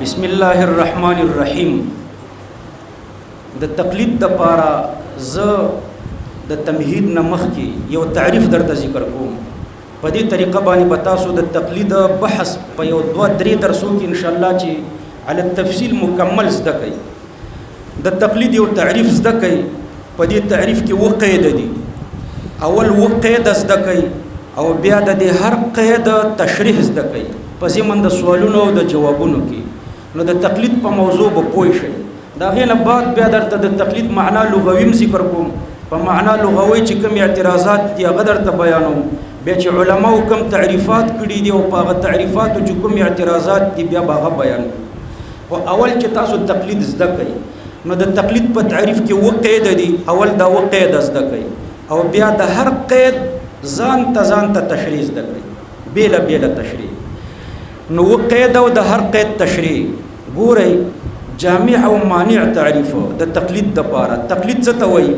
بسم الله الرحمن الرحیم. د تقلید د پاره ز د تمهید نمخ کې یو تعریف درته ذکر کوم. په دې طریقه باندې به تاسو د تقلید بحث په یو 2-3 درسو کې ان شاء الله چې علی التفصیل مکمل زده کوي. د تقلید یو تعریف زده کوي. په دې تعریف کې و قید دي. اول و قید زده کوي او بیا د هر قید تشریح زده کوي په زمن د سوالونو او د جوابونو کې. نو د تقلید په موضوع به پوه شئ. دا غینه بعد بیا درته د تقلید معنا لغوي ذکر کوم. په معنا لغوي چې کوم اعتراضات دي هغه درته بیانوم. بیا چې علماو کوم تعریفات کړي دي او په هغه تعریفاتو چې کوم اعتراضات دي بیا به هغه بیانوم. او اول چې تاسو تقلید زده کوئ نو د تقلید په تعریف کې و قید دي. اول دا و قید زده کوئ او بیا د هر قید ځان ته تشریح زده کوئ. بیله تشریح. نو و قید او د هر قید تشریح ګورئ. جامع او مانع تعریف د تقلید د پاره. تقلید څه ته وایي؟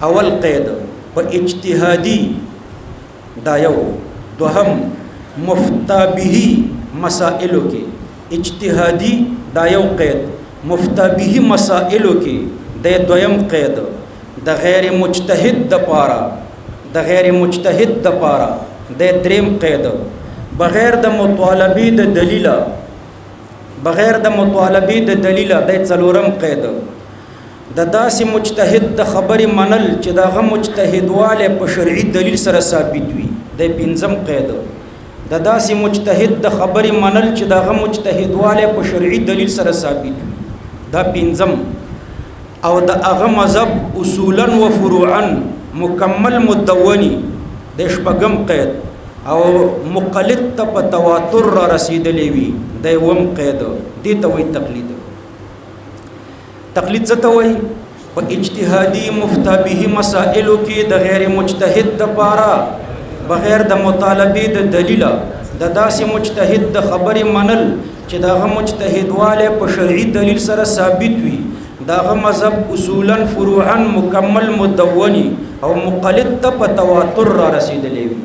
اول قید په اجتهادي دا یو. دوهم مفتا به مسائلو کې اجتهادي دا یو قید. مفتا به مسائلو کې د دویم قید. د غیر مجتهد د پاره د دریم قید. بغیر د مطالبه د دلیل د څلورم قید. د داسې مجتهد د خبرې منل چې دغه مجتهدواله په شرعي دلیل سره ثابت وي د پنځم قید. د داسې مجتهد د خبرې منل چې دغه مجتهدواله په شرعي دلیل سره ثابت وي دا پنځم. او د هغه مذهب اصولا و فروعا مکمل مدونی د شپږم قید. او مقلد ته په تواتر را رسیدلی وي د یوم قید. دې ته وایي تقلید. تقلید څه ته وایي؟ په اجتهادي مفتا به مسائلو کې د غیر مجتهد د پاره بغیر د مطالبه د دلیل د داسې مجتهد د خبرې منل چې دغه مجتهدواله په شرعي دلیل سره ثابت وي. دغه مذهب اصولا فروعا مکمل مدونی او مقلد ته په تواتر را رسیدلی وي.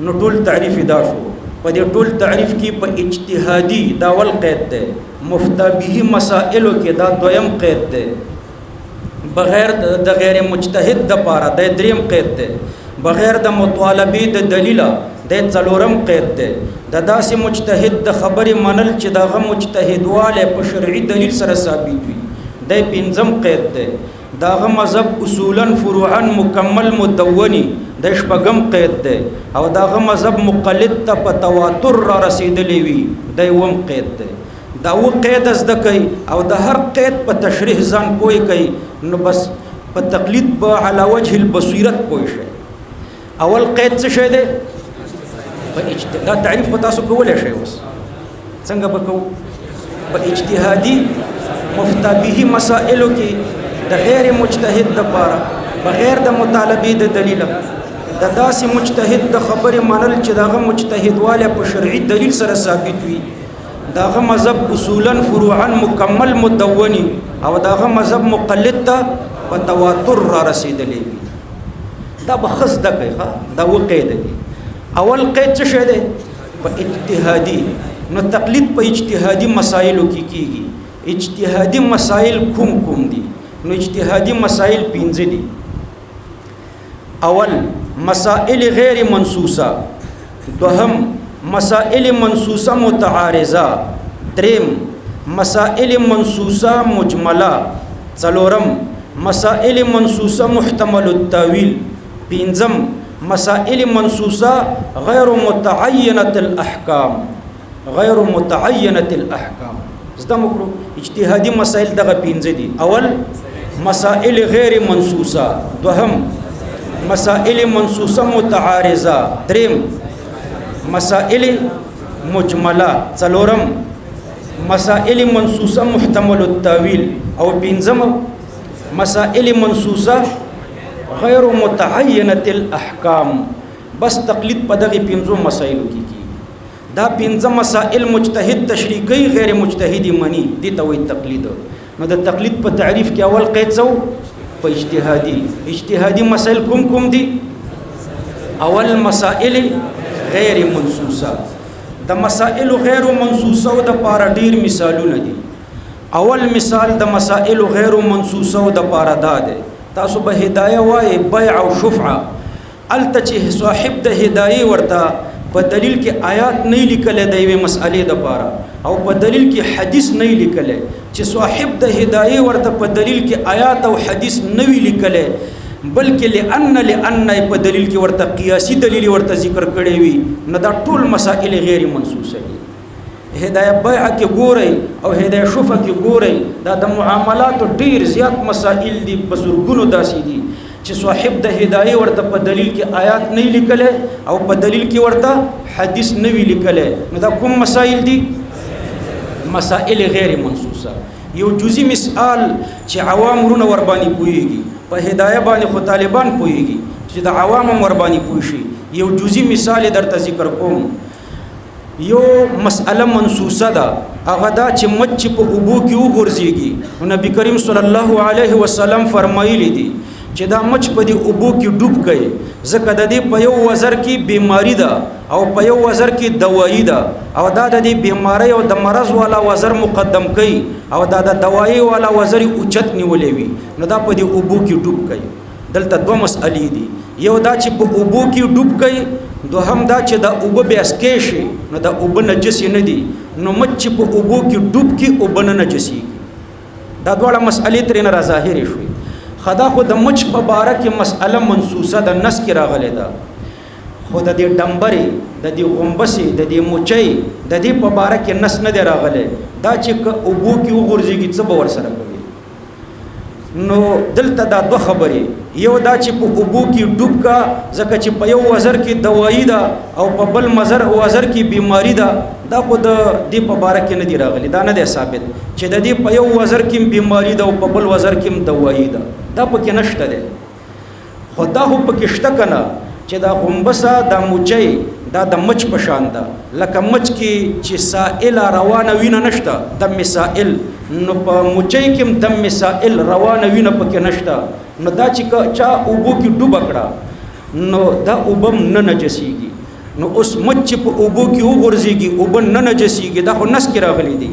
نو ټول تعریف دا شو. په دې ټول تعریف کې په اجتهادي دا اول قید ده. مفتا به مسائلو کې دا دویم قید ده. بغیر د غیر مجتهد د پاره د دریم قید ده. بغیر د مطالبه د دلیل د څلورم قید ده. د داسې مجتهد د خبرې منل چې دغه مجتهدواله په شرعي دلیل سره ثابت وي د پنځم قید ده. دغه مذهب اصولا فروعا مکمل مدونی د شپږم قید ده. او دغه مذهب مقلد ته په تواتر را رسیدلی وي د یوم قید ده. دا و قید زده کوي او د هر قید په تشریح ځان پوه کوي. نو بس په تقلید به علی وجه البصیرت پوه شي. اول قید څه شی دی؟ دا تعریف په تاسو کولی شئ. اوس څنګه به کوو؟ په اجتهادي مفتا به مسائلو کې د غیر مجتهد د پاره بغیر د مطالبه د دلیل د داسې مجتهد د خبرې منل چې دغه مجتهدواله په شرعي دلیل سره ثابت وي. دغه مذهب اصولا فروعا مکمل مدونی او دغه مذهب مقلد ته په تواتر را رسیدلی وي. دا به ښه زده کوي. دا و قید دی. اول قید څه شی دی؟ په اجتهادي. نو تقلید په اجتهادي مسایلو کې کیږي. اجتهادي مسائل کوم دي؟ نو اجتهادي مسائل 5 دي. اول مسائل غیر منصوصه. دوهم مسائل منصوصه متعارضه. دریم مسائل منصوصه مجمله. څلورم مسائل منصوصه محتمل التاویل. پنځم مسائل منصوصه غیر متعینه الاحکام. زده مکرو اجتهادي مسائل دغه 5 دي. اول مسائل غیر منصوصه. دوهم مسائل منصوصه متعارضه. دریم مسائل مجمله. څلورم مسائل منصوصه محتمل التاویل. او پنځم مسائل منصوصه غیر متعینه الاحکام. بس تقلید په دغه 5 مسائلو کې کی. دا 5 مسائل مجتهد تشریح کوي غیر مجتهد منی. دي ته وایي تقلید. نو د تقلید په تعریف کې اول قید څو؟ په اجتهادي مسائل کوم دي؟ اول مسائل غیر منصوصه. د مسائل غیر منصوصه او د پاره ډیر مثالونه دي. اول مثال د مسائل غیر منصوصه او د پاره ده تاسو به هدايه وای بیع او شفعه الته چې صاحب د هدايه ورته په دلیل کې آیات نه لیکل د یوې مسئلې د پاره او په دلیل کې حدیث نه لیکل چې صاحب د هدايه ورته په دلیل کې آیات او حدیث نه لیکل بلکې لأن په دلیل کې ورته قیاسی دلیل ورته ذکر کړی وي نه دا ټول مسائل غیر منصوصه دي. هدايه بیع کې ګورئ او هدايه شفعه کې ګورئ دا د معاملات ډیر زیات مسائل دي بزرګونو داسې دي چې صاحب د هدايه ورته په دلیل کې آیات نه لیکل او په دلیل کې ورته حدیث نه لیکل. نو دا کوم مسائل دي؟ مسائل غیر منصوصه. یو جزئی مثال چې عوام رونه ور باندې پويږي په هدايه باندې خو طالبان پويږي چې د عوام ور باندې پوي شي. یو جزئی مثال درته ذکر کوم. یو مسأله منصوصه ده هغه دا چې مچ په اوبو کې وګرځيږي. نبی کریم صلی الله علیه وسلم فرمایلی دي چې دا مچ په دې اوبو کې ډوب کړي ځکه د دې په یو وزر کې بیماری ده او په یو وزر کې دوايي ده او دا د دې بیماری او د مرض والا وزر مقدم کړي او دا د دوايي والا وزر اوچت نیولې وي نو دا په دې اوبو کې ډوب کړي. دلته دوه مسئلې دي. یو دا چې په اوبو کې ډوب کړي دوهم دا چې دا اوبه بیا سکې شي نو دا اوبه نجس نه دي نو مچ په اوبو کې ډوب کې اوبه نه نجسيږي. دا دواړه مسئلې ترې نه ظاهرې شوې. خدا خو د مچ په باره کې مسئله منصوصه د نس کې راغلې ده خو د دې ډمبرې د دې غومبسې د دې موچۍ د دې په باره کې نس نه دی راغلی دا چې اوبو کې وغورځېږي څه به ورسره کوي. نو دلته دا دوه خبرې یو دا چې په اوبو کې ډوب کا ځکه چې په یو وزر کې دوايي ده او په بل وزر کې بیماری ده دا خو د دې په باره کې نه دی راغلی دا نه دی ثابت چې د دې په یو وزر کې بیماری ده او په بل وزر کې دوايي ده دا پکې نشته ده. خو دا خو پکې شته کنه چې دا غومبسه دا موچۍ دا د مچ په شان ده لکه مچ کې چې سائل روانه وینه نشته د مسائل نو په موچۍ کې د مسائل روانه وینه پکې نشته نو دا چې چا اوبو کې ډوب کړه نو دا اوبم نه نجسيږي. نو اوس مچ په اوبو کې وغورځيږي اوبن نه نجسيږي دا خو نس کې راغلي دي.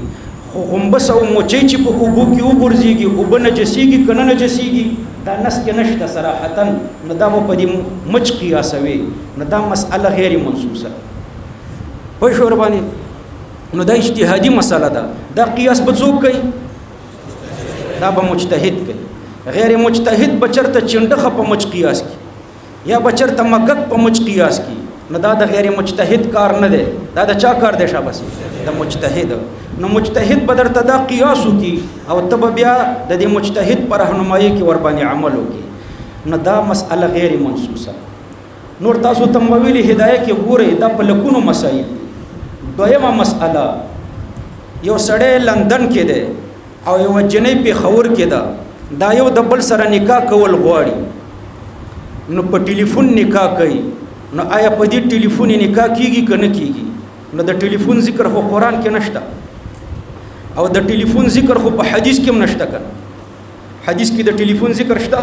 خو غومبس او موچۍ چې په اوبو کې وغورځيږي اوبن نجسيږي کنه نجسيږي دا نس کې نشته صراحتا نو دا په دې مچ قیاسوي نو دا مسأله غیر منصوصه په شور باندې نو دا اجتهادي مسأله ده. دا قیاس به څوک کوي؟ دا به مجتهد کوي. غیر مجتهد بچرته چنډخه په مچ قیاس کی یا بچرته مګک په مچ قیاس کی نو دا د غیر مجتهد کار نه دی دا د چا کار دی شابه د مجتهد. نو مجتهد بدرته دا قیاس کی او تب بیا د دې مجتهد پر رهنمایي کې ور باندې عمل وکي نو دا مسأله غیر منصوصه. نور تاسو تمویل هدايه کې ګورئ دا په لکونو مسائل. دویمه مسأله یو سړی لندن کې دی او یو جنې په خور کې ده دا یو د بل سره نکاح کول غواړي نو په ټلیفون نکاح کوي نو آیا په دې ټلیفون نکاح کیږي کنه کیږي؟ نو د ټلیفون ذکر خو قرآن کې نشته او د ټلیفون ذکر خو په حدیث کې هم نشته کنه. حدیث کې د ټلیفون ذکر شته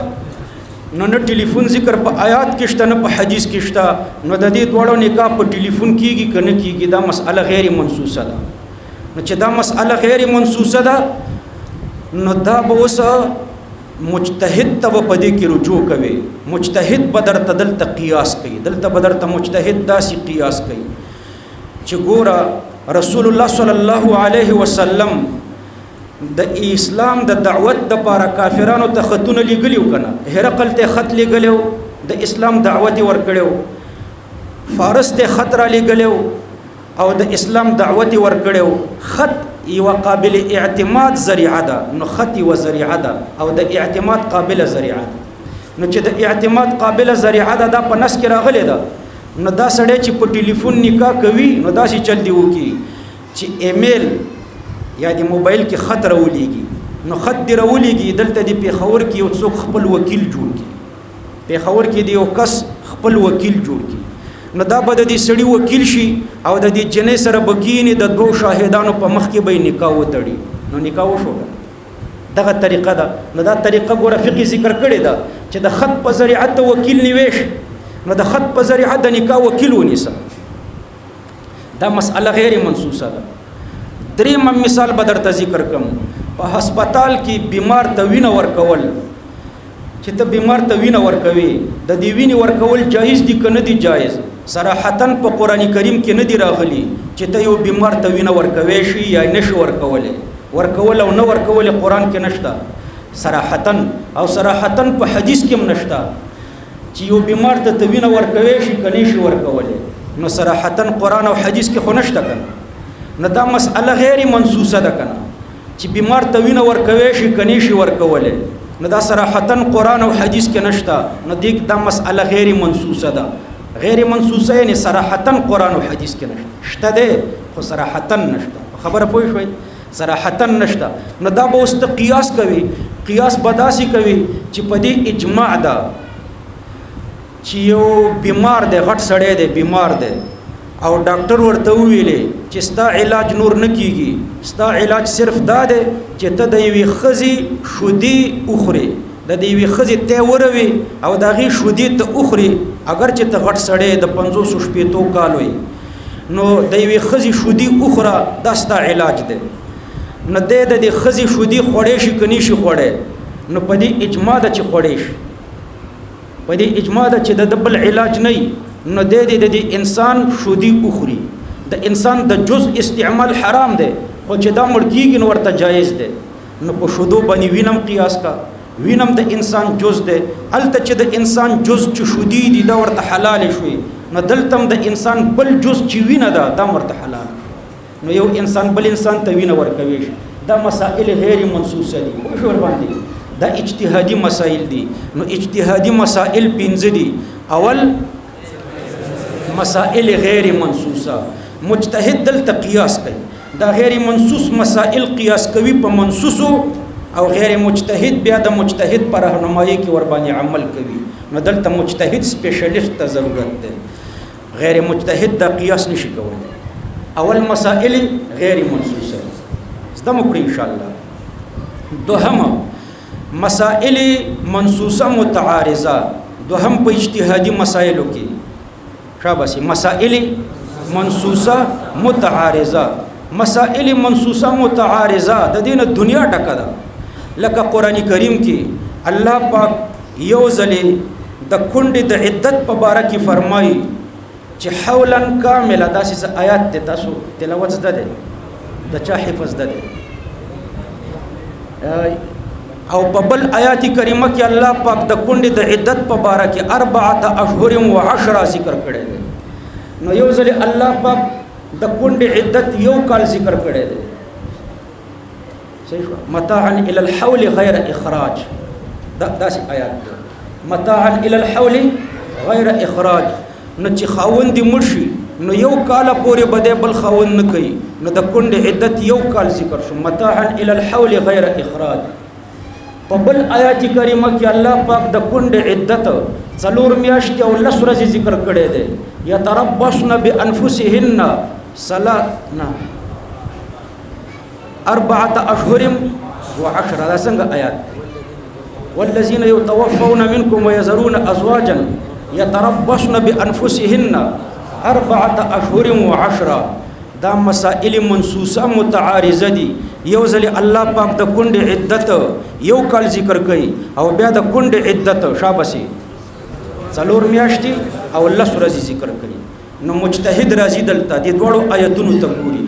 نو نه ټلیفون ذکر په آیات کې شته نه په حدیث کې شته نو د دې دواړو نکاح په ټلیفون کیږي کنه کیږي دا مسأله غیر منصوصه ده. نو چې دا مسأله غیر منصوصه ده نو دا به اوس مجتهد ته په دې کې رجوع کوي. مجتهد بدر دلته قیاس کوي دلته بدر ته مجتهد داسې قیاس کوي چې ګوره رسول الله صلی الله علیه وسلم د اسلام د دعوت د لپاره کافرانو ته خطونه لګلیو کنه. هرقل ته خط لګلیو د اسلام دعوت ورکړیو. فارس ته خط را لګلیو او د اسلام دعوت ورکړیو. خط یو قابل اعتماد ذریعہ ده نو خط یو ذریعہ ده او د اعتماد قابل ذریعہ ده. نو چې د اعتماد قابل ذریعہ ده دا په نس کې راغلی ده نو دا سړی چې په ټلیفون نکاح کوي نو دا شي چل دی وکي چې ایمیل یا د موبایل کې خط راولېږي نو خط دی راولېږي دلته د پیښور کې یو څوک خپل وکیل جوړ کړي. پیښور کې دی یو کس خپل وکیل جوړ کړي نو دا به د دې سړي وکیل شي او د دې جنې سره بګینې د دوه شاهدانو په مخ کې به نکاح وتړي نو نکاح وشو. دغه طریقه ده. نو دا طریقه ګوره فقې ذکر کړې ده چې د خط په ذریعه ته وکیل نیویش نو د خط په ذریعه د نکاح وکیل ونیسه. دا مسأله غیر منسوسه ده. دریم مثال به درته ذکر کوم. په هسپتال کې بیمار ته وینه ورکول، چې ته بیمار ته وینه ورکوي، د دې وینې ورکول جایز دي که نه دي جایز؟ صراحتاً په قرآن کریم کې نه دي راغلي چې ته یو بیمار ته وینه ورکوي شي یا نشي ورکولی. ورکول او نه ورکول قرآن کې نشته صراحتاً، او صراحتاً په حدیث کې هم نشته چې یو بیمار ته وینه ورکوي شي که نشي ورکولی. نو صراحتاً قرآن او حدیث کې خو نشته کنه. نو دا مسأله غیر منسوسه ده کنه، چې بیمار ته وینه ورکوي شي که نشي ورکولی. نو دا صراحتاً قرآن او حدیث کې نشته. نو دا مسأله غیر منسوسه ده. غیر منسوسه یعنی صراحتاً قرآن او حدیث کې نشته. شته ده خو صراحتاً نشته. خبره پوه شوئ؟ صراحتاً نشته. نو دا به اوس ته قیاس کوي. قیاس به داسې کوي چې په دې اجماع ده چې یو بیمار دی، غټ سړی دی، بیمار دی، او ډاکټر ورته وویلې چې ستا علاج نور نه کیږي، ستا علاج صرف دا دی چې ته د یوې ښځې شودې وخورې، د یوې ښځې تی وروي او د هغې شودې ته وخورې، اگر چې ته غټ سړی د 50-60 کالو یې، نو د یوې ښځې شودې وخوره، دا ستا علاج دی. نو دی د دې ښځې شودې خوړی شي که نه شي خوړی؟ نو په دې اجماع ده چې خوړی شي، په دې اجماع ده چې د بل علاج نه وي. نو دی د دې انسان شودې وخوري. د انسان د جز استعمال حرام دی، خو چې دا مړ کېږي نو ورته جایز دی. نو په شودو باندې وینم قیاس کا، وینم د انسان جز دی. هلته چې د انسان جز چې شودې دي دا ورته حلال شوي، نو دلته هم د انسان بل جز چې وینه ده دا ورته حلال. نو یو انسان بل انسان ته وینه ورکوي شي. دا مسائل غیر منسوسه دي. پوه شو ورباندې؟ دا اجتهادي مسائل دي. نو اجتهادي مسائل 5 دي. اول مسائل غیر منسوسه، مجتهد دلته قیاس کوي. دا غیر منسوس مسائل قیاس کوي په منسوسو، او غیر مجتهد بیا د مجتهد پر راهنمایي کې ور باندې عمل کوي. نو دلته مجتهد سپیشلیست ته ضرورت ده. غیر مجتهد دا قیاس نشي کولی. اول مسائل غیر منسوسه زده مو کړئ ان شاء الله. دوهم مسائل منسوسه متعارضه، دوهم په اجتهادي مسائلو کې شاباسي. مسائل منسوسه متعارضه، مسائل منسوسه متعارضه د دین دنیا ټکه ده. لکه قرآن کریم کې الله پاک یو ځلې د کونډې د عدت په باره کې فرمایي چې حولا کامله. داسې آیات دی، تاسو تلاوت زده دی، د چا حفظ زده دی. او په بل آیات کریمه کې الله پاک د کونډې د عدت په باره کې 4 اشهر و 10 ذکر کړی دی. نو یو ځلې الله پاک د کونډې عدت 1 کال ذکر کړی دی. صحیح شو؟ متاعا الى الحول غیر اخراج، داسې آیات دی. متاعا الى الحول غیر اخراج. نو چې خاوند دې مړ شي نو 1 کال پورې به بل خاوند نه کوي. نو د کونډې عدت 1 کال ذکر شو، متاعا الى الحول غیر اخراج. په بل آیات کریمه کې الله پاک د کونډې عدت 4 میاشتې او 10 ورځې ذکر کړی دی. یتربصن بانفسهن 4 اشهر و 10. دا څنګه آیات؟ والذین یتوفون منکم ویذرون ازواجا یتربصن بانفسهن 4 اشهر و 10. دا مسائل منسوسه متعارضه دي. یو ځل الله پاک د کونډې عدت 1 کال ذکر کوي، او بیا د کونډې عدت شاباسي 4 میاشتې او 10 ورځې ذکر کوي. نو مجتهد راځي دلته د دوړو آیتونو ته ګوري.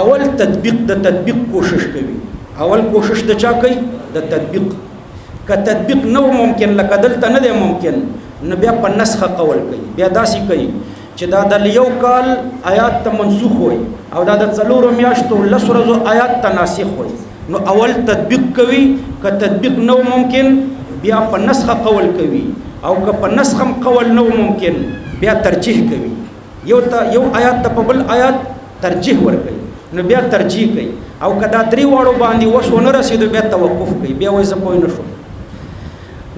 اول تطبیق، د تطبیق کوشش کوي. اول کوشش د چا کوي؟ د تطبیق. که تطبیق نو ممکن، لکه دلته نه دی ممکن، نو بیا په نسخه قول کوي. بیا داسې کوي چې دا د 1 کال آیات ته منسوخ وي، او دا د 4 میاشتو 10 ورځو آیات ته ناسخ وي. نو اول تطبیق کوي. که تطبیق نو ممکن بیا په نسخه قول کوي، او که په نسخه قول نو ممکن بیا ترجیح کوي. یو آیات ته په بل آیات ترجیح ورکوي، نو بیا ترجیح کوي. او که دا 3 واړو باندې وس ونه رسېدو بیا توقف کوي، بیا وایي زه پوه نه شوم.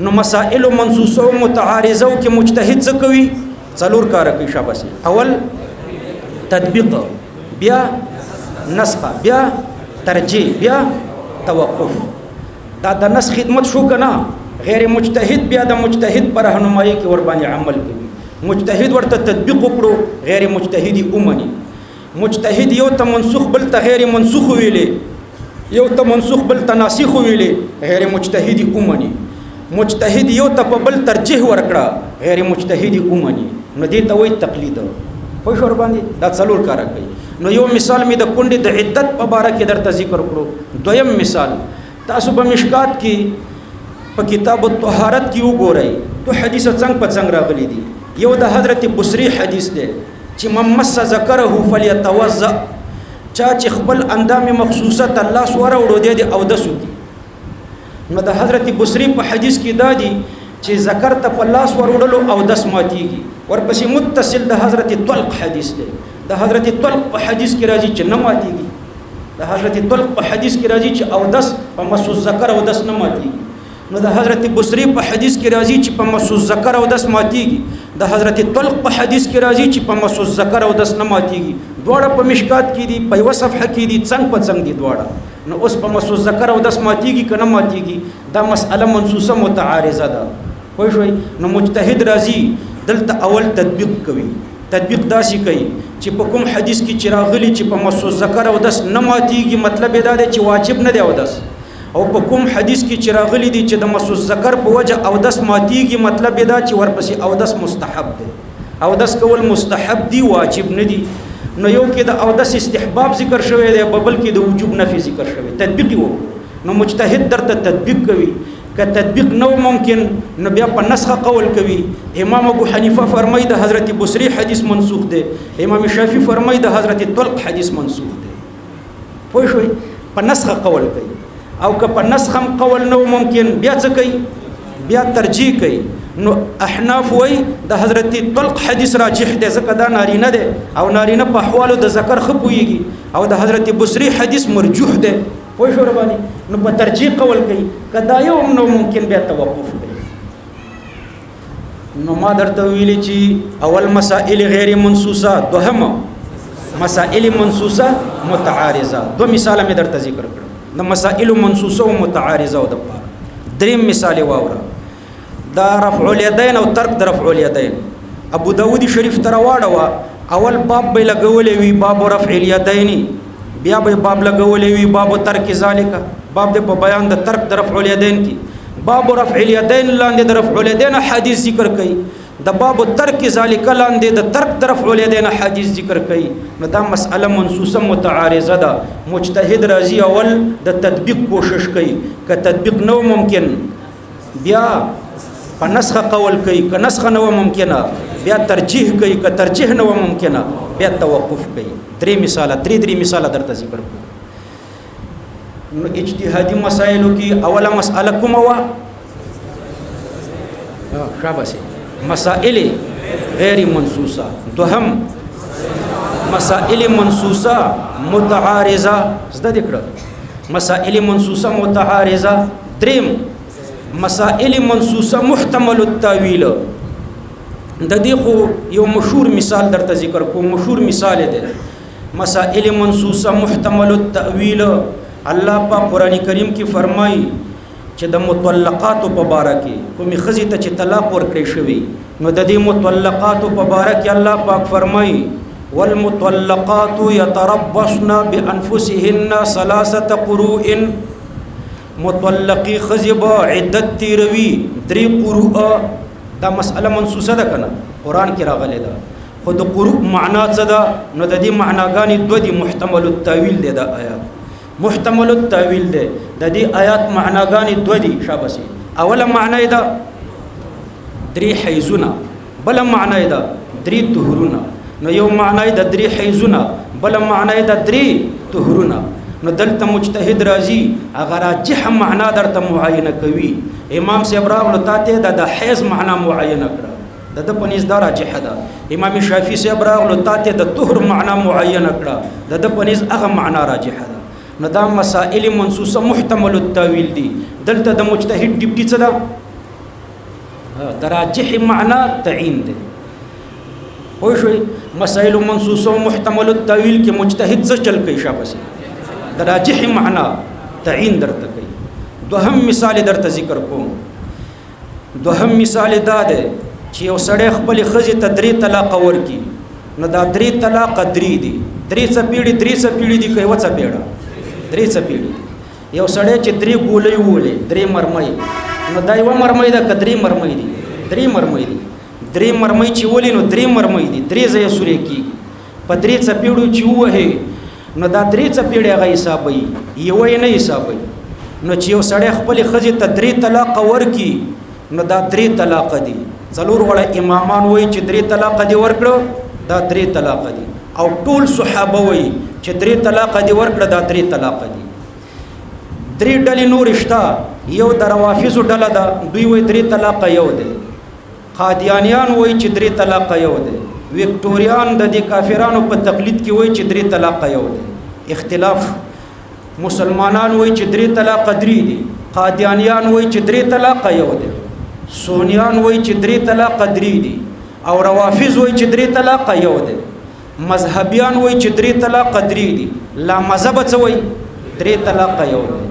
نو مسائل منسوسه او متعارضه کې مجتهد څه کوي؟ 4 کار کوي شاباسي. اول تطبیق، بیا نسخه، بیا ترجیح، بیا توقف. دا د نسخ خدمت شو کنه. غیر مجتهد بیا د مجتهد پر راهنمایي کې ور باندې عمل کوي. مجتهد ورته تطبیق وکړو، غیر مجتهدی اومني. مجتهد یو ته منسوخ بل ته غیر منسوخ ویلې، یو ته منسوخ بل ته ناسخ ویلې، غیر مجتهد اومني. مجتهد یو ته په بل ترجیح ورکړه، غیر مجتهد اومني، نو دې ته وایي تقلید. پوه شو باندې دا څلور کار کوي. نو یو مثال می د کونډې د عدت په باره کې درته ذکر کړو. دویم مثال تاسو په مشکات کې په کتاب الطهارت کې وګورئ، تو حدیث څنګه په څنګه راغلي دي. یو د حضرت بصری حدیث دی چې من مس ذکره فلیتوضأ، چا چې خپل اندام مخصوصه الله سوره وړو دی او د سودي. نو د حضرت بصری په حدیث کې دا دی چې ذکر ته په لاس وړلو او دس ماتيږي. ورپسې متصل د حضرت طلق حدیث دی. د حضرت طلق په حدیث کې راځي چې نه ماتيږي. د حضرت طلق په حدیث کې راځي چې او دس په مسو ذکر او دس نه ماتيږي. نو د حضرت بصری په حدیث کې راځي چې په مسو ذکر او دس ماتيږي. د حضرت طلق په حدیث کې راځي چې په مسو ذکر او دس نه ماتيږي. دواړه په مشکات کې دي، په یو صفحه کې دي، څنګه په څنګه دي دواړه. نو اوس په مسو ذکر او دس ماتيږي کنه ماتيږي، دا مسأله منصوصه متعارضه ده. پوه شئ. نو مجتهد راځي دلته اول تطبیق کوي. تطبیق داسې کوي چې په کوم حدیث کې چې راغلي چې په مسو ذکر او دس نه ماتيږي، مطلب دا دی چې واجب نه دی او دس. او په کوم حدیث کې چې راغلي دي چې د مسو ذکر په وجه او دس ماتيږي، مطلب دا چې ورپسې او دس مستحب دی. او دس کول مستحب دی، واجب نه دی. نو یو کې د او دس استحباب ذکر شوی دی، بل کې د وجوب نفي ذکر شوی. تطبیق وو. نو مجتهد درته تطبیق کوي. که تطبیق نو ممکن نو بیا په نسخ قول کوي. امام ابو حنیفه فرمای د حضرت بصری حدیث منسوخ دی، امام شافعی فرمای د حضرت طلق حدیث منسوخ دی. پوه شئ. په نسخ قول کوي. او که په نسخ هم قول نو ممکن بیا څه کوي؟ بیا ترجیح کوي. نو احناف وای د حضرت طلق حدیث راجح دی ځکه دا نارینه دی او نارینه په احوالو د ذکر خپويږي، او د حضرت بصری حدیث مرجوح دی. پوه شو ربانی. نو په ترجیح قول کوي. کدا یو نو ممکن بیا توقف کوي. نو ما درته ویلي چې اول مسائل غیر منصوصه، دوهم مسائل منصوصه متعارضه. دو مثال مې درته ذکر کړ د مسائل منصوصه او متعارضه او د پاره. دریم مثال واوره دا رفع الیدین او ترک د رفع الیدین. ابو داود شریف تر واړه اول باب به لګولې وی باب رفع الیدین، بیا به باب لګولې وی باب ترک ذالک، باب د په بیان د ترک د رفع الیدین کې. باب رفع الیدین لاندې د رفع الیدین حدیث ذکر کړي، د باب ترک ذالک لاندې د ترک د رفع الیدین حدیث ذکر کړي. نو دا مسأله منصوصه متعارضه ده. مجتهد راځي اول د تطبیق کوشش کوي. که تطبیق نو ممکن بیا په نسخ قول کوي، که نسخ نو ممکنه بیا ترجیح کوي، که ترجیح نو ممکنه بیا توقف کوي. درې مثال درته ذکر کوم. نو اجتهادي مسائلو کې اوله مسأله کومه وا؟ شاباسي مسائل غیر منصوصه. دوهم مسائل منصوصه متعارضه. زده دکړه مسائل منصوصه متعارضه. دریم مسائل منصوصه محتمل التاویل. د دې خو یو مشهور مثال درته ذکر کوم. مشهور مثال دی مسائل منصوصه محتمل التاویل. الله په قران کریم کې فرمایي چې د مطلقات په باره کې کومې ښځې ته چې طلاق ورکړی شوی، نو د دې مطلقات په باره کې الله پاک فرمایي والمطلقات يتربصن بانفسهن ثلاثه قروء. مطلقي ښځې به عدت تیروي 3 قروء. دا مسأله منصوصه ده کنه، قران کې راغلی ده. خو د قروء معنا څه ده؟ نو د دې معناګانې دوه دي. محتمل التاویل دی دا آیات، محتمل التاویل دی. د دې آیات معناګانې دوه دي. شاباسي اوله معنا ده 3 حیزونه، بل معنا ده 3 طهورونه. نو یو معنا ده 3 حیزونه، بل معنا ده 3 طهورونه. نو دلته مجتهد راځي هغه راجح معنا درته معاینه کوي. امام صاحب راغلو ته د حیز معنا معاینه کړه، د پنځ دا راجح ده. امام شافعي صاحب راغلو ته د طهر معنا معاینه کړه، د پنځ هغه معنا راجح ده. نو دا مسائل منصوصه محتمل التاویل دي. دلته د مجتهد ډیپټي څه ده؟ د راجح معنا تعین ده. خو شوي مسائل منصوصه محتمل التاویل کې مجتهد څه چل کوي؟ شاباسي د راجح معنا تعین درته کوي. دوهم مثال درته ذکر کوم. دوهم مثال دا ده چې یو سړی خپل ښځې ته 3 طلاق ورکړي، نو دا 3 طلاق 3 دي. درې څپېړې دي که یوه څپېړه؟ درې څپېړې دي. یو سړی چې درې ګولۍ وولې، درې مرمۍ، نو دا یوه مرمۍ ده که درې مرمۍ دي؟ درې مرمۍ دي. درې مرمۍ چې ولې نو درې مرمۍ دي، درې ځایه سورې کېږي. په درې څپېړو چې ووهې نو دا درې څپېړې هغه حسابوي، یوه یې نه حسابوي. نو چې یو سړی خپلې ښځې ته 3 طلاقه ورکړي نو دا 3 طلاقه دي. څلور واړه امامان وایي چې 3 طلاقه دې ورکړه، دا 3 طلاقه دي. او ټول صحابه وایي چې 3 طلاقه دې ورکړه، دا 3 طلاقه دي. 3 ډلې نورې شته. یو د روافضو ډله ده، دوی وایي 3 طلاقه یو دی. قادیانیان وایي چې 3 طلاقه یو دی. وکټوریان د دې کافرانو په تقلید کې وایي چې 3 طلاقه یو دی. اختلاف. مسلمانان وایي چې 3 طلاقه 3 دي. قادیانیان وایي چې 3 طلاقه یو دی. سونیان وایي چې 3 طلاقه 3 دي. او روافض وایي چې 3 طلاقه یو دی. مذهبیان وایي چې 3 طلاقه 3 دي. لا مذهب څه وایي؟ 3 طلاقه یو دی.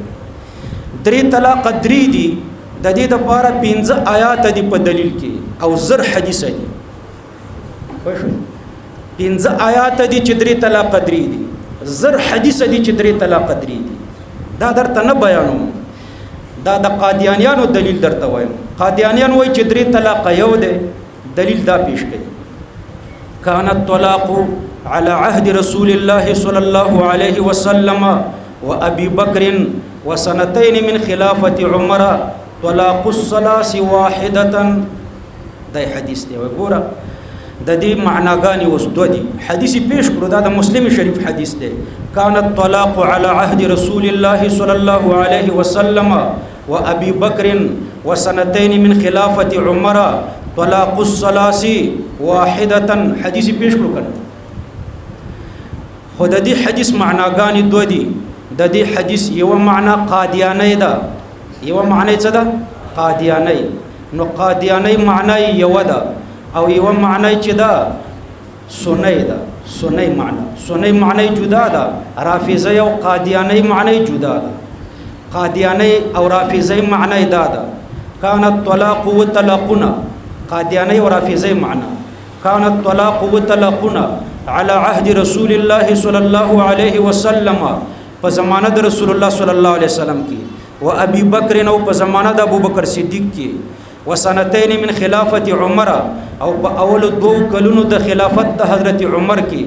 3 طلاقه 3 دي. د دې لپاره 15 آیات دي په دلیل کې او زر حدیث دي. 15 آیات دي چې 3 طلاقه 3 دي. زر حدیث دي چې 3 طلاقه 3 دي. دا درته نه بیانوم، دا د قادیانیانو دلیل درته وایم. قادیانیان وایي چې 3 طلاقه یو دی. دلیل دا پیش کړي: کان الطلاق على عهد رسول الله صلى الله عليه وسلم وابي بكر وسنتين من خلافه عمر طلاق الثلاث واحده. دا حدیث دی. وګوره د دې معناګانې اوس دوه دي. حدیث پیش کړو، دا د مسلم شریف حدیث دی. کان الطلاق على عهد رسول الله صلى الله عليه وسلم وابي بكر وسنتين من خلافه عمر طلاق الثلاث واحده. حدیث پیش کړو کنه. خو د دې حدیث معناګانې دوه دي. د دې حدیث یو معنا قادیانی ده، یو معنی څه ده؟ قادیانی. نو قادیانی معنی یو ده او یو معنی چې ده سنی ده. سنی معنی، سنی معنی جدا ده. رافضی او قادیانی معنی جدا ده. قادیانی او رافضی معنی دا ده. کان الطلاق وطلقنا. قادیانی او رافضی معنی. کان الطلاق وطلقنا على عهد رسول الله صلى الله عليه وسلم، په زمانه د رسول الله صلی الله علیه وسلم کې. و ابي بکر او په زمانه د ابو بکر صدیق کې. وسنتين من خلافت عمر او په اول 2 کلونو د خلافت د حضرت عمر کې.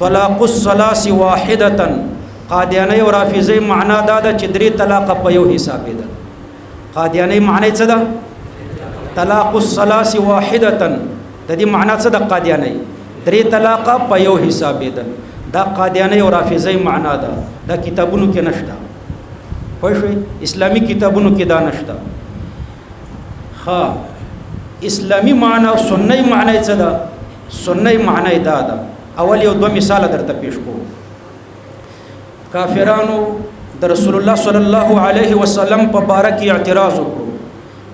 طلاق الثلاث واحده. قادیانی او رافضی معنا دا ده چې 3 طلاق په یو حساب ده. قادیانی معنی څه ده؟ طلاق الثلاث واحده. د دې معنا څه ده؟ قادیانی 3 طلاق په یو حساب ده. دا قادیانی او رافضی معنا ده. دا کتابونو کې نشته. پوه شئ؟ اسلامی کتابونو کې دا نشته. اسلامی معنی او سنی معنی څه ده؟ سنی معنی دا ده. اول یو 2 مثال درته پیش کوم. کافرانو د رسول الله صلی الله علیه وسلم په باره کې اعتراض وکړو.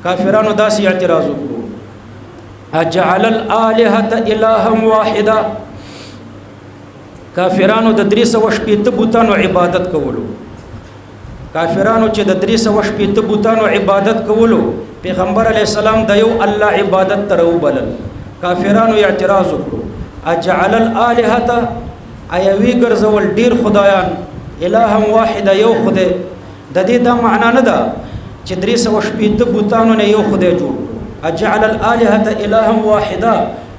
کافرانو داسې اعتراض وکړو: اجعل الالهه الها واحده. کافرانو د 380 بوتانو عبادت کولو. کافرانو چې د 380 بوتانو عبادت کولو، پیغمبر علیه السلام د یو الله عبادت ته راوبلل. کافرانو اعتراض وکړو: اجعل الالهه، ایا وی ګرځول ډیر خدایان الها واحده یو خدای؟ د دې دا معنا نه ده چې 380 بوتانو نه یو خدای جوړ. اجعل الالهه الها واحده،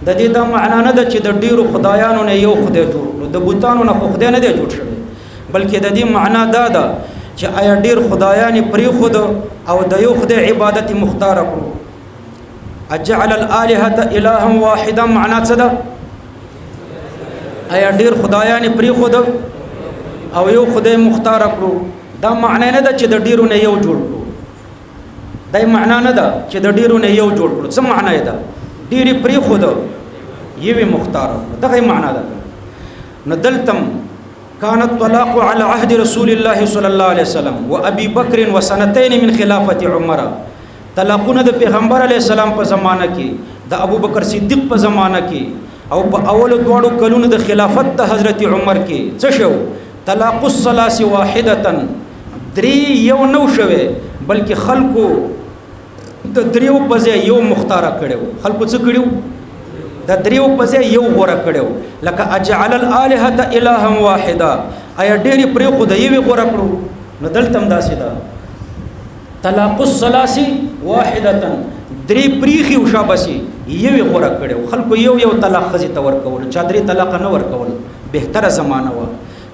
د دې دا معنا نه ده چې د ډیرو خدایانو نه یو خدای جوړ. د بوتانو نه خو خدای نه دی جوړ شوی، بلکې د دې معنا دا ده چې آیا ډیر خدایان پرې خود او د یو خدای عبادت مختار کړو. اجعل الالهه الها واحده معنا څه ده؟ آیا ډیر خدایان پرې خود او یو خدای مختار کړو. دا معنی نه ده چې د ډیرو نه یو جوړ کړو. دا معنا نه ده چې د ډیرو نه یو جوړ کړو. څه معنی ده؟ ډیری پرې خود یوه مختار. دغه معنا ده. نو دلتم كان الطلاق على عهد رسول الله صلى الله عليه وسلم وابي بكر وسنتين من خلافه عمر. طلاقونه د پیغمبر علیه السلام په زمانہ کې، د ابو بکر صدیق په زمانہ کې او په اول 2 کلونو د خلافت د حضرت عمر کې څه شو؟ طلاق الثلاث واحده. 3 یو نو شوه، بلکې خلکو د 3 په ځای یو مختار کړو. خلکو څه کړو؟ د دریو په ځای یو غوره کړو لکه اجعل الالهه الها واحده آیا ډېری پرې خو د یوې غوره کړو نو دلته هم داسې ده طلاق الثلاث واحده درې پریخي او شابسي یوې غوره کړو خلکو یو طلاق خزي ته ورکول چا درې طلاق نه ورکول بهتره زمانہ و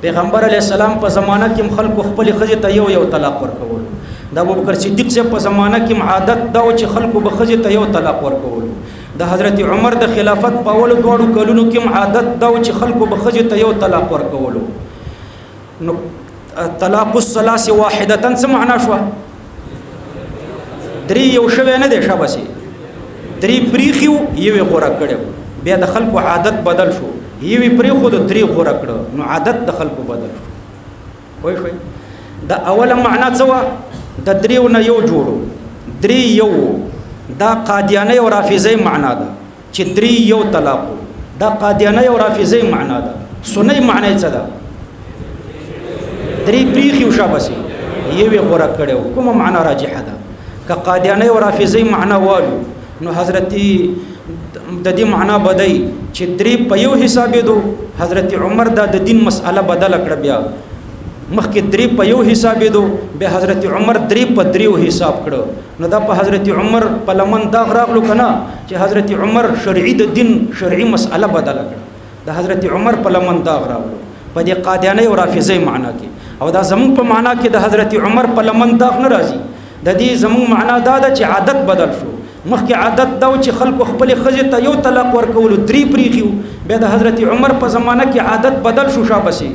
پیغمبر علی السلام په زمانہ کې خلکو خپل خزي ته یو طلاق ورکول د ابوبکر صدیق سے په زمانہ کې عادت دا چې خلکو به خزي ته یو طلاق ورکول د حضرت عمر د خلافت په اول دوړو کلونو کې عادت دا چې خلکو به خزي ته یو طلاق ورکول نو طلاق الثلاث واحده څه معنا شو درې یو شوه نه دی شابسي درې پریخیو یوې غوړه کړو بیا د خلکو عادت بدل شو یوې پریخو د درې غوړه کړو نو عادت د خلکو بدل شو وای شوي دا اوله معنا څه و د دریو نه یو جوړو درې یو دا قادیانه او رافضه معنا ده چې درې یو طلاق دا قادیانه او رافضه معنا ده سنی معنی څه ده درې پریخي او شابسي یوې غوړه کړو کومه معنا راجحه ده که قادیانه او رافضه معنا والو نو حضرت د دې معنا بدای چې درې په یو حساب دو حضرت عمر دا د دین مسأله بدل کړ بیا مخکې درې په یو حساب دو به حضرت عمر درې په دریو حساب کړو نو دا په حضرت عمر په لمن دا غراغلو کنه چې حضرت عمر شرعي د دین شرعي مسأله بدل کړ د حضرت عمر په لمن دا غراغلو په دې قادیانه او رافضه معنا کې او دا زمون په معنا کې د حضرت عمر په لمن دا نه راځي د دې زمون معنا دا ده چې عادت بدل شو مخکې عادت دا چې خلکو خپل خزه ته یو طلاق ورکول درې پریخیو بیا د حضرت عمر په زمانہ کې عادت بدل شو شابسي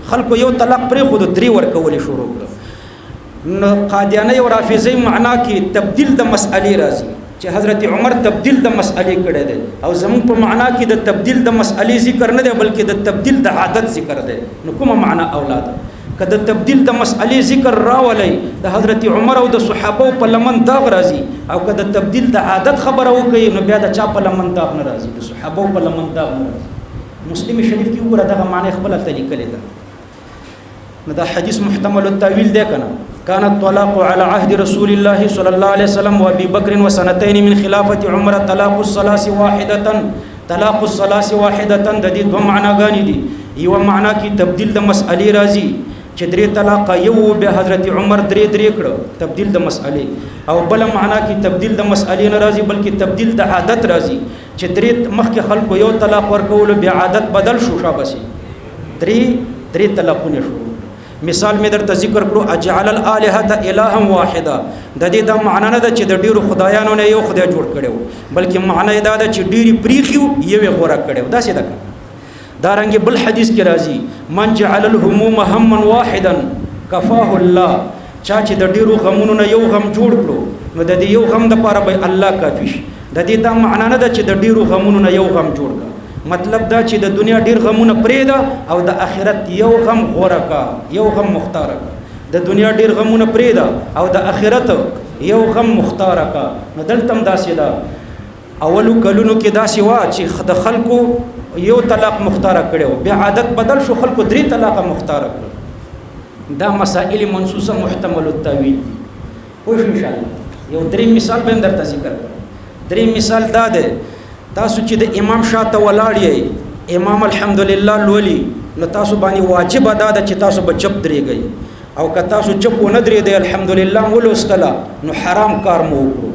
خلکو یو طلاق پرې خود درې ورکول شروع کړ نو قادیانه او رافضه معنا کې تبديل د مسئلې راځي چې حضرت عمر تبديل د مسئلې کړی دی او زمون په معنا کې د تبديل د مسئلې ذکر نه دی بلکې د تبديل د عادت ذکر دی نو کومه معنا اولاد کله تبديل د مسئلې ذکر راولي د حضرت عمر او د صحابه په لمن داغ راځي او کله تبديل د عادت خبره وکړي نو بیا د چا په لمن داغ نه راځي د صحابه په لمن داغ نه راځي مسلم شریف کې وګوره دا معنی خپل تل لیکل ده نو دا حدیث محتمل التاویل دی کنه كان الطلاق على عهد رسول الله صلى الله عليه وسلم وابي بكر وسنتين من خلافه عمر طلاق الثلاث واحده طلاق الثلاث واحده د دې دوه معناګانې دي یو معنا کې تبديل د مسئلې راځي چې درې طلاق یو به حضرت عمر درې کړو تبديل د مسئلې او بل معنا کې تبديل د مسئلې نه راځي بلکې تبديل د عادت راځي چې درې مخکې خلکو یو طلاق ورکول بیا عادت بدل شو شابسي درې طلاقونه شو مثال می درته ذکر کړو اجعل الالهه الها واحده د دې د معنا نه ده چې د ډیرو خدایانو نه یو خدای جوړ کړو بلکې معنا دا ده چې ډیری پریخیو یو غوړه کړو دا څه ده دارنګ بل حدیث کې راځي من جعل الهموم هما واحدا كفاه الله چا چې د ډیرو غمونو نه یو غم جوړ کړو نو د دې یو غم د پاره به الله کافی شي د دې د معنا نه ده چې د ډیرو غمونو نه یو غم جوړ کړو مطلب دا چې د دنیا ډیر غمونه پرېدا او د آخرت یو غم غوړه کا یو غم مختار کا د دنیا ډیر غمونه پرېدا او د آخرت یو غم مختار کا نو دلته داسې دا اولو کلونو کې داسې وا چې د خلکو یو طلاق مختار کړو بیا عادت بدل شو خلکو درې طلاق مختار کړو دا مسائل منصوصه محتمل التاویل خوش ان شاء الله یو درې مثال به درته ذکر کړم درې مثال دا ده تاسو چې د امام شاته ولاړ یې امام الحمدلله لولي نو تاسو باندې واجب ادا ده چې تاسو به چپ درېږئ او که تاسو چپ ونه درېږئ الحمدلله ولوستله نو حرام کار مو وکړو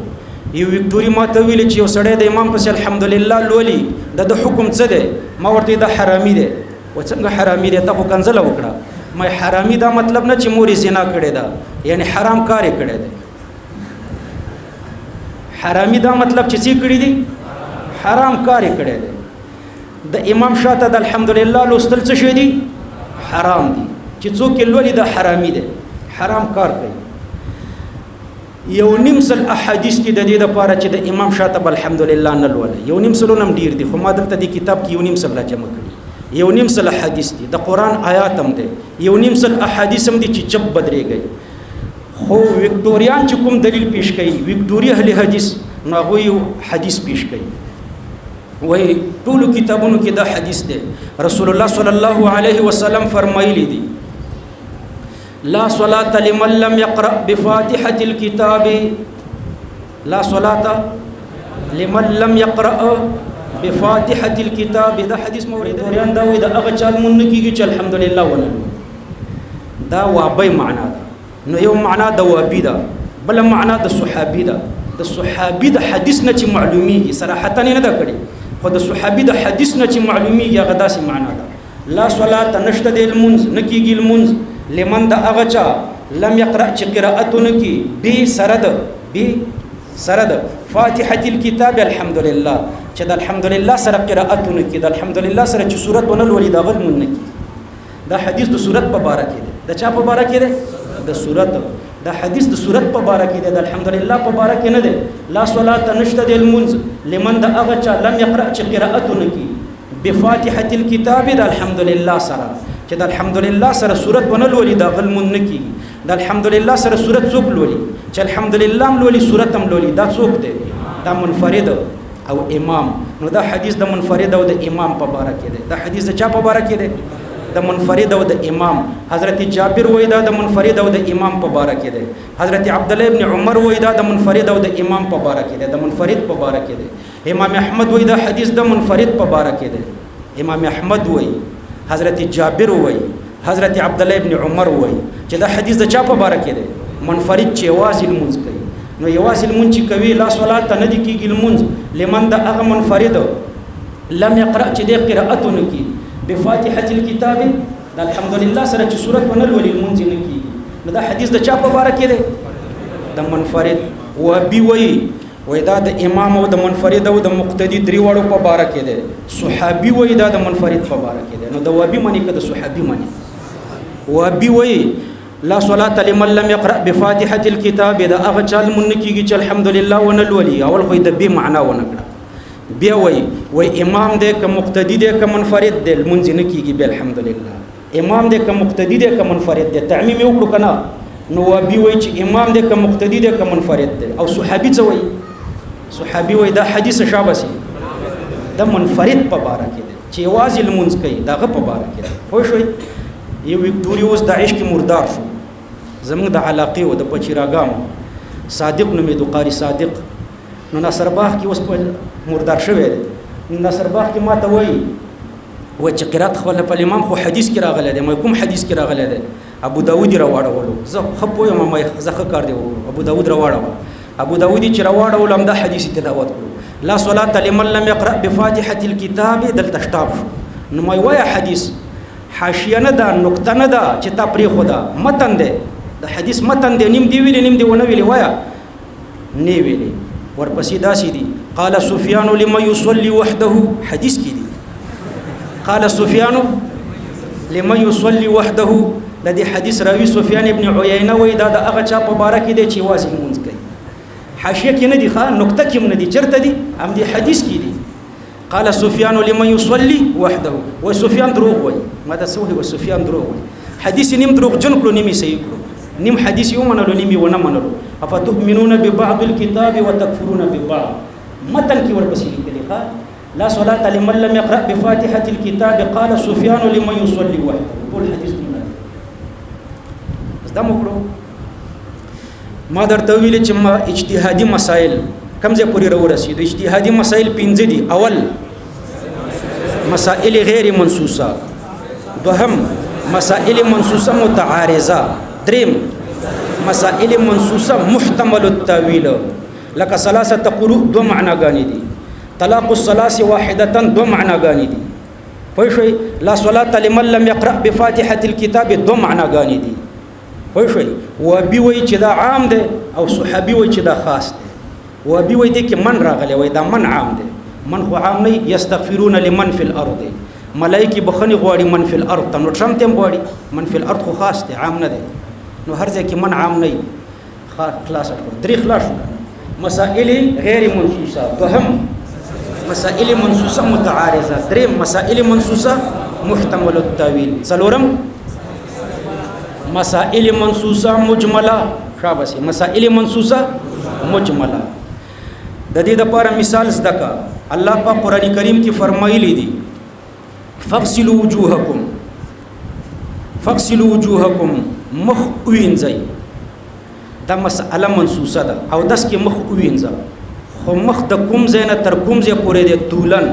یو وکټوري ماته ویل چې یو سړی د امام پسې الحمدلله لولي د حکم څه دی ما ورته دا حرامي دی و څنګه حرامي دی ته خو کنځله وکړه مې حرامي دا مطلب نه چې مورې زنا کړې ده یعنی حرام کار یې کړی دی حرامي دا مطلب چې څه کړی دی حرام کار کړی دی د امام شاته د الحمدلله لوستل څه شي دي حرام دي چې څوک لولي د حرامي دي حرام کار کوي یو نیم سل احادیث دي د دې لپاره چې د امام شاته د الحمدلله نه لولي یو نیم سلونم ډیر دي خو ما دلته د کتاب کې یو نیم سل را جمع کړی یو نیم سل احادیث دي د قران آیات هم دي یو نیم سل احادیث هم دي چې چپ بدرېږي خو وکټوریان چې کوم دلیل پیش کوي وکټوري اهل حدیث نو هغه یو حدیث پیش کوي وای ټول کتابونو کې دا حدیث دی رسول الله صلی الله علیه وسلم فرمایلی دی لا صلاة لمن لم يقرأ بفاتحة الكتاب لا صلاة لمن لم يقرأ بفاتحة الكتاب دا حدیث مورد دوریان دا وی دا اغا چال من کیږي چې الحمدلله ونه دا وابي معنا دا نو یو معنا دا وابي دا بل معنا دا صحابي دا د صحابي د حدیث نه چې معلومیږي صراحت نه دا کړي خو د صحابي د حدیث نه چې معلومیږي هغه داسې معنا ده لا صلاه نشته د المنز نکیږي المنز لمن د هغه چا لم يقرأ چې قراءت نکی به سرد فاتحه الكتاب الحمدلله چې د الحمدلله سره قراءت نکی د الحمدلله سره چې سورۃ ونل ولید غل من نکی دا حدیث د سورۃ په باره کې ده د چا په باره کې ده د سورۃ دا حدیث د سورۃ په باره کې ده الحمدلله په باره کې نه ده لا صلاه نشته د المنز لمن د هغه چا لم يقرأ چې قراءت نکی بفاتحه الكتاب د الحمدلله سره چې د الحمدلله سره سورۃ ونل ولید غل من نکی د الحمدلله سره سورۃ څوک لولي چې الحمدلله لولي سورۃ هم لولي دا څوک دی دا منفرد او امام نو دا حدیث د منفرد او د امام په باره کې دی دا حدیث د چا په باره کې دی د منفرد او د امام حضرت جابر وای دا د منفرد او د امام په باره کې دی حضرت عبد الله ابن عمر وای دا د منفرد او د امام په باره کې دی د منفرد په باره کې دی امام احمد وای دا حدیث د منفرد په باره کې دی امام احمد وای حضرت جابر وای حضرت عبد الله ابن عمر وای چې دا حدیث د چا په باره کې دی منفرد چې واصل منځ کوي نو یواصل منځ کوي لا صلات نه دي کیږي المنځ لمن د هغه منفرد لم يقرأ چې د قراءت نکی بفاتحه الكتاب د الحمدلله سره چې سورۃ ونل ولي المنځ نکی نو دا حدیث د چا په باره کې دی د منفرد و بي وای دا د امام او د منفرد او د مقتدی درې وړو په باره کې دی صحابي وای دا د منفرد په باره کې دی نو د وابي معنی کده صحابي معنی وابي وای لا صلاة لمن لم يقرأ بفاتحة الكتاب دا اغا چال من کیږي چې الحمدلله ونل ولي اول خو د بي معنا ونکړه بیا وای امام دې ک مقتدی دې ک منفرد دې منځ نه کیږي به الحمدلله امام دې ک مقتدی دې ک منفرد دې تعمیم یو کړو کنه نو وابي وای چې امام دې ک مقتدی دې ک منفرد دې او صحابي څه وای صحابي وای دا حدیث شابسي د منفرد په باره کې دی چې واځل منځ کوي داغه په باره کې دی خو شوي یو وکټوريوس د عشق مردار شو زموږ د علاقې او د پچیراګام صادق نومې د قاری صادق نو ناصر باغ کې اوس په مردار شوی دی ناصر باغ کې ماته وایي و چې قرات خپل په امام خو حدیث کې راغلی دی مې کوم حدیث کې راغلی دی ابو داود راوړولو زه خپو یم مې زخه کار دی ابو داود راوړو ابو داود چې راوړو لم دا حدیث تلاوت کړو لا صلاه لمن لم يقرأ بفاتحه الكتاب دلته شتاب شو نو مې وایي حدیث حاشیه نه ده نقطه نه ده چې تا پرې خدا متن ده د حدیث متن ده نیم دی ویلې نیم دی ونه ویلې وایا نه ویلې ورپسې داسې دي قال سفيان لما يصلي وحده حدیث کې دي قال سفيان لما يصلي وحده د دې حدیث راوي سفيان ابن عيينه وای دا د هغه چا په باره کې دی چې واسي مونږ کوي حاشیه کې نه دي ښا نقطه کې نه دي چرته دي هم دي حدیث کې دي قال سفيان لمن يصلي وحده وسفيان دروغ وای ما دا سوه وسفيان دروغ وای حدیث نیم دروغ جن کړو نیمه صحیح کړو نیم حدیث یو منلو نیمه ونه منلو افتؤمنون ببعض الكتاب وتكفرون ببعض متن کې ورپسې لیکلي ښا لا صلاه لمن لم يقرأ بفاتحه الكتاب قال سفيان لمن يصلي وحده ټول حدیث نه زده مکړو ما درته ویل چې ما اجتهادي مسائل کمزه پوری ورسېد اجتهادي مسائل 15 دي اول مسائل غیر منصوصه دوهم مسائل منصوصه متعارضه دریم مسائل منصوصه محتمل التاويل لك ثلاثه قروء دو معناګانی دي طلاق الثلاث واحده دو معناګانی دي پوښي لا صلاه لمن لم يقرأ بفاتحه الكتاب دو معناګانی دي پوښي وبي وای چې دا عام ده او صحابي وای چې دا خاص ده وبي وای دي کې من راغلی وای دا من عام ده من خو عام نه یستغفرون لمن فی الارض ملائکه بخنی غواړي من فی الارض نو ټرم تم غواړي من فی الارض خو خاص ده عام نه ده نو هر ځای کې من عام نه خلاص درې خلاص مسائل غیر منصوصه دوهم مسائل منصوصه متعارضه دریم مسائل منصوصه محتمل التاويل څلورم مسائل منصوصه مجمله شابسي مسائل منصوصه مجمله د دې لپاره مثال زدکا الله په قران کریم کې فرمایلی دي فغسلوا وجوهکم مخ وینځي دا مسأله منصوصه ده او داس کې مخ وینځه خو مخ د کوم ځای نه تر کوم ځای پورې دی طولن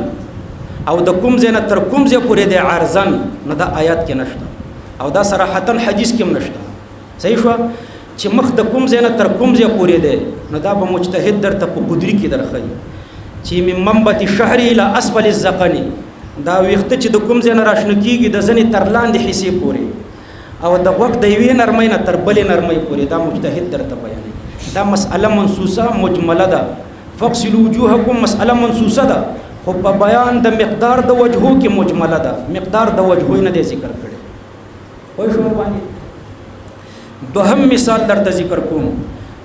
او د کوم ځای نه تر کوم ځای پورې دی عرضن، نو دا آیات کې نشته او دا صراحتا حدیث کې هم نشته. صحیح شو چې مخ د کوم ځای نه تر کوم ځای پورې دی، نو دا به مجتهد درته په قدري کې درښیي چې من منبت الشهر الى اسفل الذقن، دا ویښته چې د کوم ځای نه راشنه کېږي د ځنې تر لاندې حصې پورې او د غوږ د یوې نرمۍ نه تر بلې نرمۍ پورې، دا مجتهد درته بیانوي. دا مسأله منصوصه مجمله ده. فاغسلوا وجوهکم مسأله منصوصه ده، خو په بیان د مقدار د وجهو کې مجمله ده، مقدار د وجهو نه دی ذکر کړی. پوه شو باندې دوهم مثال درته ذکر کوم.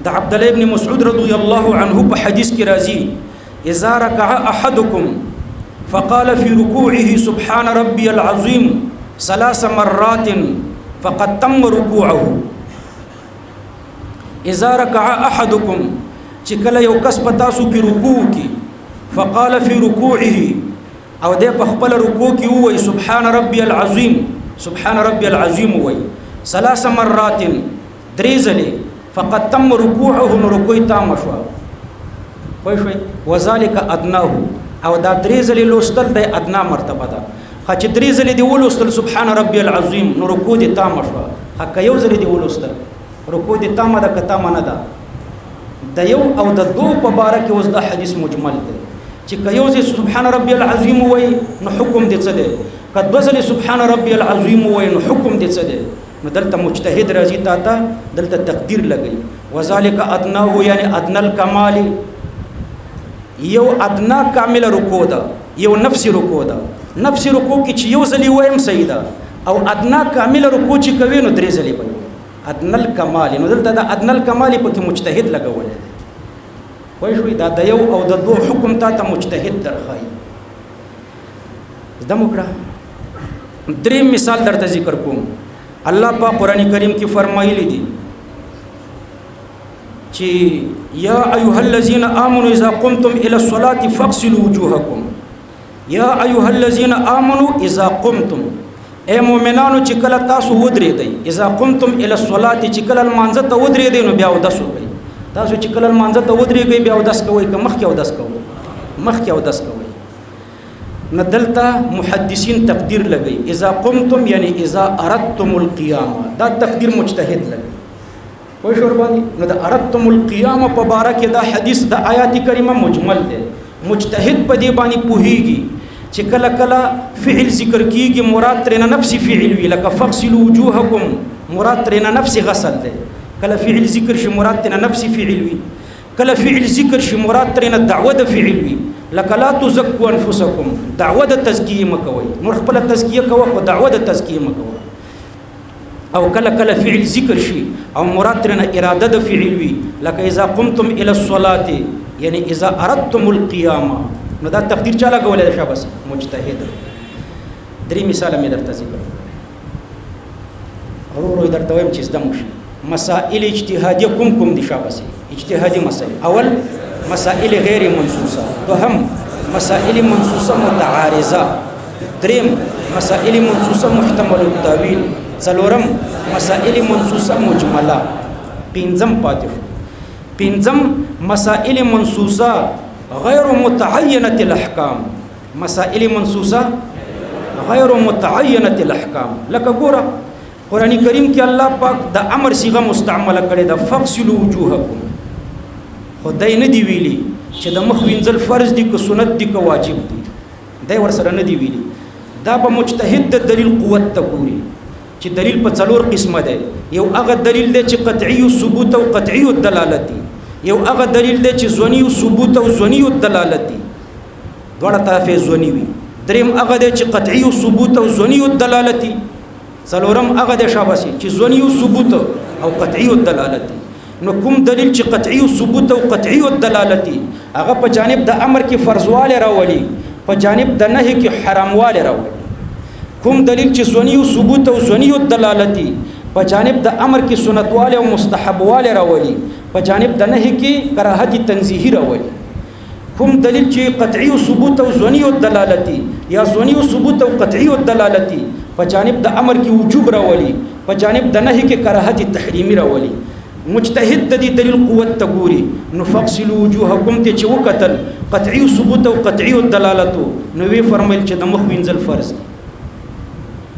د عبد الله ابن مسعود رضی الله عنه په حدیث کې راځي اذا ركع احدكم فقال في ركوعه سبحان ربي العظيم 3 مرات فقد تم ركوعه. اذا ركع احدكم چې کله یو کس په تاسو کې رکوع کی فقال في ركوعه او دې په خپل رکوع کې وایي سبحان ربي العظيم، سبحان ربي العظيم وایي 3 مرات 3 ځلې فقد تم ركوعه، نو رکوع تام شو. پوه شئ وذلك ادناه، او دا 3 ځلې لوستل د ادنا مرتبه ده. چې 3 ځلې دی ولوستل سبحان ربي العظيم، نو رکوع دې تام شو. که یو ځلې دی ولوستل رکوع دې تام ده که تام نه ده. د یو او د دو په باره کې اوس دا حدیث مجمل دی چې که یو ځل سبحان ربي العظيم وایي نو حکم دې څه دی، که 2 ځلې سبحان ربي العظيم وایي نو حکم دې څه دی. نو دلته مجتهد راځي تا ته دلته تقدیر لګي وذالک ادناه، یعنی ادنى الکمال، یو ادنا کامل رکوع ده، یو نفسي رکوع ده. نفسي رکوع کې چې یو ځلې وایم صحیح ده، او ادنا کامل رکوع چې کوي نو 3 ځلې وایي ادنى الکمال. نو دلته د ادنى الکمال پکې مجتهد لګولې ده. پوه شوې دا د یو او د دو حکم تا ته مجتهد درخایي. زده مو کړه. دریم مثال درته ذکر کوم. الله په قرآن کریم کې فرمایلی دي چې یا ایها الذین آمنوا اذا قمتم الى الصلاة فاغسلوا وجوهکم. یا ایها الذین آمنوا اذا قمتم، اے مؤمنانو چې کله تاسو ودرېدئ، اذا قمتم الى الصلاة چې کله لمانځه ته ودرېدئ نو بیا اودس وکړئ. تاسو چې کله لمانځه ته ودرېږئ بیا اودس کوئ که مخکې اودس کوئ؟ مخکې اودس کوئ. نو دلته محدثین تقدیر لګئ اذا قمتم یعنی اذا اردتم القیام، دا تقدیر مجتهد لګئ. پوه شو باندې نو د اردتم القیام په باره کې دا حدیث د آیات کریمه مجمل دی. مجتهد په دې باندې پوهیږي چې کله کله فعل ذکر کیږي مراد ترنه نفسي فعل وي، لکه فغسلوا وجوهکم مراد ترنه نفسي غسل دی. کله فعل ذکر شي مراد ترنه نفسي فعل وي، کله فعل ذکر شي مراد ترنه دعوه د فعل وي، لکه لا تزکوا انفسکم، دعوه د تزکیه مکوئ. نور خپل تزکیه کوه خو دعوه د تزکیه مکوئ. او کله کله فعل ذکر شي او مراد ترنه اراده د فعل وي، لکه اذا قمتم الى الصلاه یعنی اذا اردتم القيام، نو دا تقدیر چا لګولې ده؟ شاباس مجتهد. درې مثال مې درته ذکر ورو درته وایم چې زده مو شي. مسائل اجتهادیه کوم دي؟ شاباس اجتهادي مسائل. اول مسائل غیر منصوصه، دوهم مسائل منصوصه متعارضه، دریم مسائل منصوصه محتمل التاویل، څلورم مسائل منصوصه مجمله، پنځم پاتې پنځم مسائل منصوصه غیر متعینه الاحکام. مسائل منصوصه غیر متعینه الاحکام، لکه ګوره قرآن کریم کې الله پاک د امر صيغه مستعمله کړې ده فغسلوا وجوهکم. خدای نه دی ویلي چې د مخ وینځل فرض دي که سنت دي که واجب دي، دا ورسره نه دی ویلي. دا به مجتهد د دلیل قوت ته ګوري چې دلیل په 4 قسمه ده. یو هغه دلیل دی چې قطعی ثبوت او قطعی دلالت دی، یو هغه دلیل دی چې ظنی ثبوت او ظنی دلالت دی، دواړه طرفه ظنی وي. دریم هغه دی چې قطعی ثبوت او ظنی دلالت دی. څلورم هغه دی شاباسي چې ظنی ثبوت او قطعی دلالت دی. نو کوم دلیل چې قطعی ثبوت او قطعی دلالت دی هغه په جانب د امر کې فرضواله راولي، په جانب د نهي کې حرامواله راولي. کوم دلیل چې ظنی ثبوت او ظنی دلالت دی په جانب د امر کې سنتواله او مستحبواله راولي، په جانب د نهي کې کراهت تنزیهی راولي. کوم دلیل چې قطعی ثبوت او ظنی دلالت دی یا ظنی ثبوت او قطعی دلالت دی په جانب د امر کې وجوب راولي، په جانب د نهي کې کراهت تحریمی راولي. مجتهد د دې دلیل قوت ته ګوري نو فاغسلوا وجوهکم ته چې وکتل قطعي ثبوت او قطعي دلالت نو وی فرمایل چې د مخ وینځل فرض دي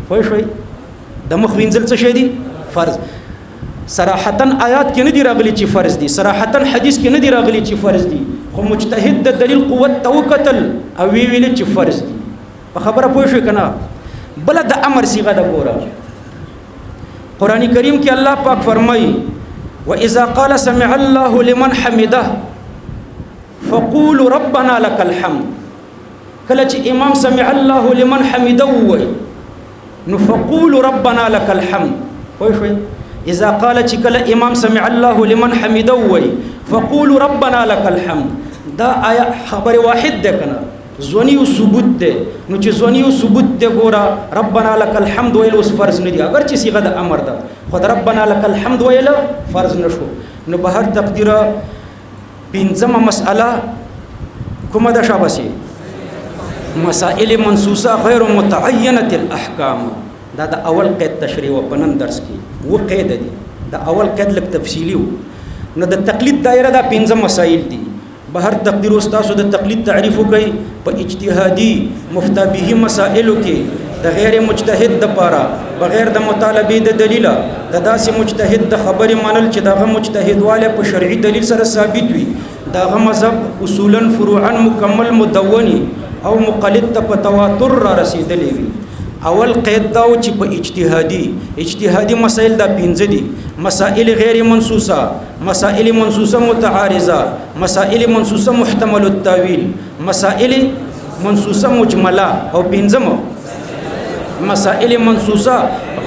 خو شوي د مخ وینځل څه شي دي فرض صراحتا آیات کې نه دی راغلي چې فرض دي صراحتا حدیث کې نه دی راغلي چې فرض دي خو مجتهد د دلیل قوت ته وکتل او وی ویل چې فرض دي په خبره پوه شو کنه بل د امر صيغه د ګوره قران کریم کې الله پاک فرمایي واذا قال سمع الله لمن حمده فقولوا ربنا لك الحمد کله چې امام سمع الله لمن حمده وای نو فقولوا ربنا لك الحمد پوه شو اذا قال چې کله امام سمع الله لمن حمده وای فقولوا ربنا لك الحمد دا آیا خبر واحد ده کنه ځونی او ثبوت ده نو چې ځونی او ثبوت ده ګورا ربنا لك الحمد ویل اوس فرض نه دی اگر چې صيغه د امر ده خو ربنا لك الحمد ویل فرض نشو نو به هر تقدیر پنځمه مسأله کومه ده شاباسي مسائل منصوصه غیر متعینه الاحکام دا د اول قید تشریح و پنن درس کې و قید دي دا اول قید لک تفصیلی نو د تقلید دایره دا پنځه مسائل دي بهر تقدیر استاد د تقلید تعریف کوي په اجتهادي مفتا به مسائل کې د غیر مجتهد د پاره بغیر د مطالبه د دلیل د داسې مجتهد د خبره منل چې دغه مجتهد واله په شرعي دلیل سره ثابت وي دغه مذهب اصولا فروعا مکمل مدوني او مقلد ته په تواتر را رسیدلی وي اول قید دا چې په اجتهادي مسائل دا پنځه دي مسائل غیر منصوصه مسائل منصوصه متعارضه مسائل منصوصه محتمل التاویل مسائل منصوصه مجمله او پنځم مسائل منصوصه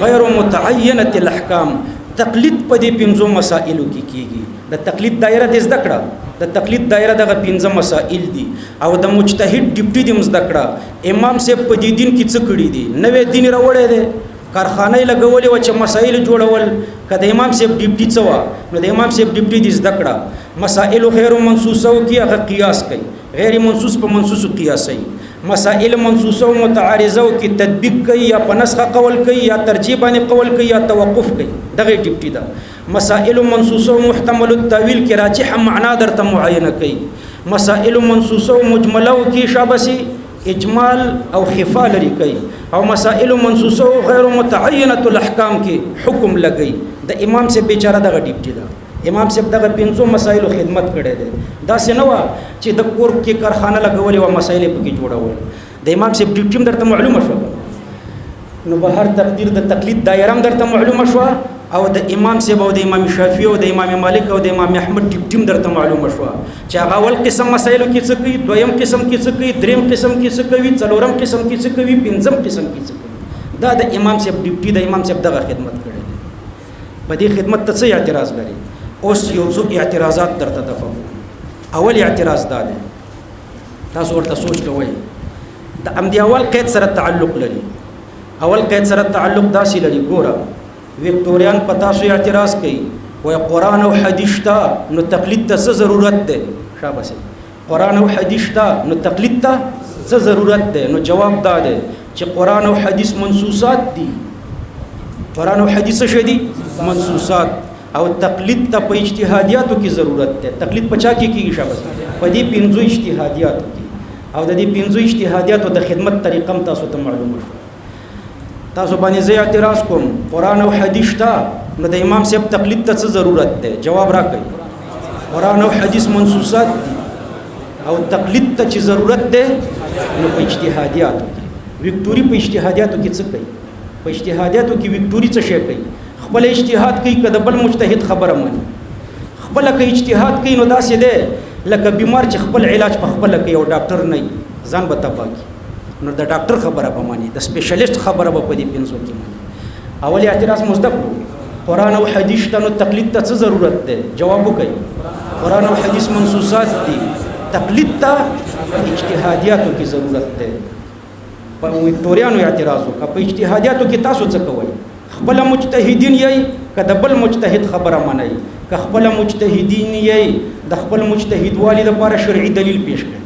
غیر متعینه الاحکام تقلید په دې پنځو مسائلو کې کیږي د تقلید دایره د زده کړه د تقلید دایره دغه پنځه مسائل دي او د مجتهد ډیپټي د زده کړه امام صاحب په دې دین کې څه کړی دي نوې دین راوړی دی کارخانه لګولې و چې مسائل جوړول کله امام صاحب ډیپټي څه و نو د امام صاحب ډیپټي د زده کړه مسائل غیر منصوصه کې هغه قیاس کوي غیر منصوص په منصوص قیاسي مسائل منصوصه او متعارضه کې تطبیق کوي یا په نسخه قول کوي یا ترجیح باندې قول کوي یا توقف کوي دغه ډیپټي ده مسائل منصوصه او محتمل التاویل کې راجح معنا درته معاینه کوي مسائل منصوصه او مجمله کې شابسي اجمال او خفا لري کوي او مسائل منصوصه او غیر متعینه الاحکام کې حکم لګي د امام سے بیچاره دغه ډیپټي ده امام صاحب دغه پنځو مسایلو خدمت کړي دي دا سينوا چې د کور کې کارخانه لګولې او مسایل پکې جوړول د امام صاحب ډیپټي درته معلومه شو نو به هر تقدیر د تقلید دایره درته معلومه شو او د امام صاحب او د امام شافعي او د امام مالک او د امام احمد ټیم درته معلومه شو چې هغه اول قسم مسایلو کې څه کوي دویم قسم کې څه کوي دریم قسم کې څه کوي څلورم قسم کې څه کوي پنځم قسم کې څه کوي دا د امام صاحب ډیپټي د امام صاحب دغه خدمت کړي دي په دې خدمت ته څه اعتراض لري اوس یو څو اعتراضات درته دفعه اول اعتراض دا دی تاسو ورته سوچ کوئ د امدی اول قید سره تعلق لري اول قید سره تعلق داسې لري ګوره وکټوریان پتا سو اعتراض کوي وای قران او حدیث ته نو تقلید ته څه ضرورت ده شاباسي قران او حدیث ته نو تقلید ته څه ضرورت ده نو جواب دا ده چې قران او حدیث منصوصات دي قران او حدیث څه دي منصوصات او تقلید ته په اجتهادیاتو کې ضرورت ده تقلید پچا کې کیږي شاباسي په دې پنځو اجتهادیاتو کې او د دې پنځو اجتهادیاتو د خدمت طریقه تاسو ته معلومه شو تاسو باندې زه اعتراض کوم قران او حدیث ته نو د امام صاحب تقلید ته څه ضرورت ده جواب راکړئ قران او حدیث منصوصات دي او تقلید ته چې ضرورت ده نو په اجتهادیاتو کې وکټوري په اجتهادیاتو کې څه کوي په اجتهادیاتو کې وکټوري څه شي کوي خپل اجتهاد کوي کله بل مجتهد خبره مانی خپل کې اجتهاد کوي نو داسې ده لکه بیمار چې خپل علاج په خپل کوي او ډاکټر نه ځان به تباکي نو د ډاکټر خبره به مانی د سپیشلیست خبره به په دې پنځو کې مانی اول اعتراض مصدق قران او حدیث ته نو تقلید ته څه ضرورت ده جواب وکړي قران او حدیث منصوصات دي تقلید ته اجتهادیاتو کې ضرورت ده په وکټوریانو اعتراض وکړه په اجتهادیاتو کې تاسو څه کوئ خپل مجتهدین یې کله بل مجتهد خبره منئ که خپل مجتهدین یې د خپل مجتهد والی لپاره شرعي دلیل پیش کړئ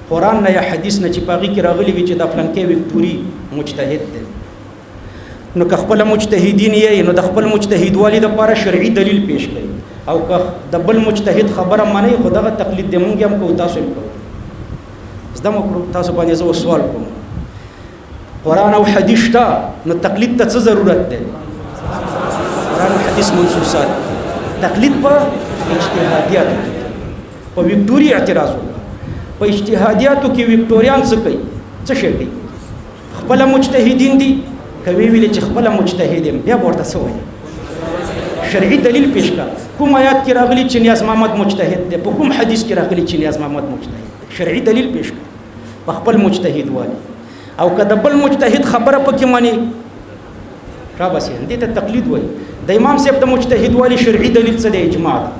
قران نه یا حدیث نه چې پاغي کې راغلي وي چې د فلان کې وکټوري مجتهد دی نو که خپل مجتهدین یې نو د خپل مجتهد والی د لپاره شرعي دلیل پیش کړي او که د بل مجتهد خبره منئ خو دغه تقلید دی مونږ هم کوو تاسو هم کوو زده مو کړو تاسو باندې زه سوال کوم قرآن او حدیث شته نو تقلید ته څه ضرورت دی قرآن او حدیث منصوصات تقلید په اجتهادیاتو په وکټوري اعتراض وکړه په اجتهادیاتو کې وکټوریان څه کوي څه شی کوي خپل مجتهدین دي کوي ویل چې خپل مجتهد یم بیا ورته څه وایي شرعي دلیل پیش کړه کوم آیات کې راغلي چې نیاز محمد مجتهد دی په کوم حدیث کې راغلي چې نیاز محمد مجتهد دی شرعي دلیل پیش کړه په خپل مجتهد والی او که د بل مجتهد خبره پکې مانی را بس دې ته تقلید وایي د امام صاحب د مجتهد والی شرعي دلیل څه دی اجماع ده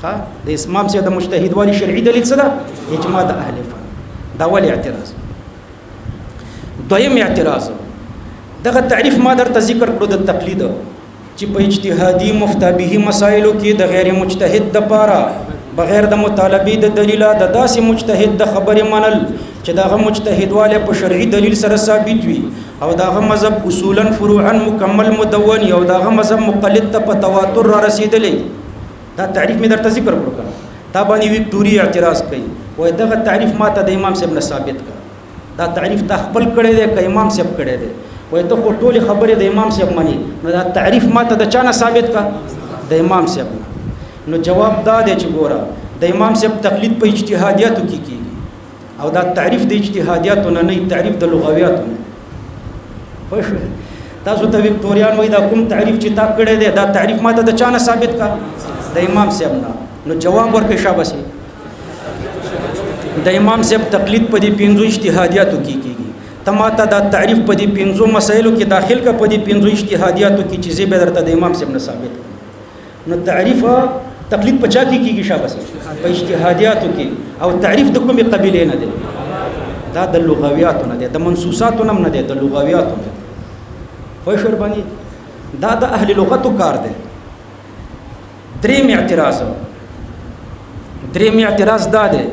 ها د امام صاحب د مجتهد والی شرعي دلیل څه ده اجماع د اهل فن دا ول اعتراض دویم اعتراض دغه تعریف ما درته ذکر کړو د تقلید چې په اجتهادي مفتابه مسائلو کې د غیر مجتهد د پاره بغیر د مطالبه د دلیل د داسې مجتهد د خبرې منل چې دغه مجتهد والے په شرعي دلیل سره ثابت وي او دغه مذهب اصولا فروعا مکمل مدون او دغه مذهب مقلد ته په تواتر را رسیدلی دا تعریف می درته ذکر کړو تا باندې وکټوري اعتراض کوي وای دغه تعریف ماته د امام صاحب نه ثابت کړه دا تعریف تخپل کړی دی که امام صاحب کړی دی وای ته ټول خبرې د امام صاحب منی نو دا تعریف ماته د چانه ثابت کا د امام صاحب نو جواب دا دی چې ګوره د امام صاحب تقلید په اجتهادیاتو کې کیږي او دا تعریف د اجتهادیاتو نه نه تعریف د لغویاتو نه خوښ تاسو ته وکټوریان وای دا کوم تعریف چې تا کړی دی دا تعریف ماته د چانه ثابت کا د امام صاحب نه نو جواب ورکړي شاباسي د امام صاحب تقلید په دې پنځو اجتهادیاتو کې کیږي تماته دا تعریف په دې پنځو مسایلو کې داخل کا په دې پنځو اجتهادیاتو کې چې زه به درته د امام صاحب نه ثابت نو تعریف تقلید په چا کې کیږي شاباسي په اجتهادیاتو کې او تعریف د کومې قبیلې نه دی دا د لغویاتو نه دی د منصوصاتو نه دی د لغویاتو نه وای شربانی دا د اهل لغتو کار دی دریم اعتراض دا دی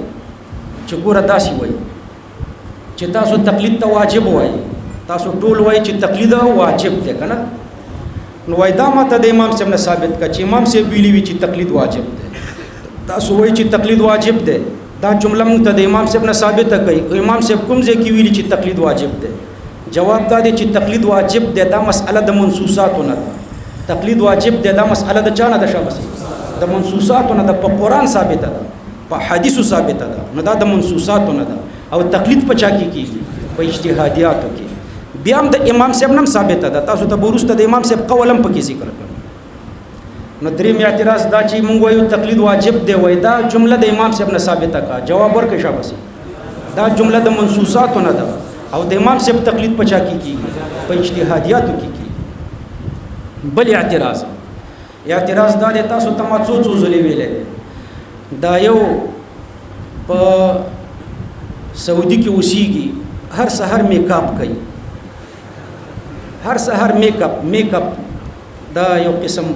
چې ګوره داسې وایي چې تاسو تقلید ته واجب وایي تاسو ټول وایي چې تقلید واجب دی که نه نو وایي دا ماته د امام صاحب نه ثابت کړه چې امام صاحب ویلي وي چې تقلید واجب دی تاسو وایي چې تقلید واجب دی دا جمله موږ ته د امام صاحب نه ثابته کوي امام صاحب کوم ځای کې ویلي چې تقلید واجب دی جواب دا دی چې تقلید واجب دی دا مسئله د منصوصاتو نه ده تقلید واجب دی دا مسئله د چا نه ده شاباسي د منصوصاتو نه ده په قرآن ثابته ده په حدیثو ثابته ده نو دا د منصوصاتو نه ده او تقلید په چا کې کیږي په اجتهادیاتو کې بیا هم د امام صاحب نم ثابته ده تاسو ته وروسته د امام صاحب قول هم پکې ذکر کړو نو دریم اعتراض دا چې موږ وایو تقلید واجب دی وای دا جمله د امام صاحب نه ثابته کا جواب ورکړي شاباسي دا جمله د منصوصاتو نه ده او د امام صاحب تقلید په چا کې کیږي په اجتهادیاتو کې کیږي بل اعتراض دا دی تاسو ته ما څو ځلې ویلې دا یو په سعودي کې اوسېږي هر سحر میک اپ کوي هر سحر میک اپ دا یو قسم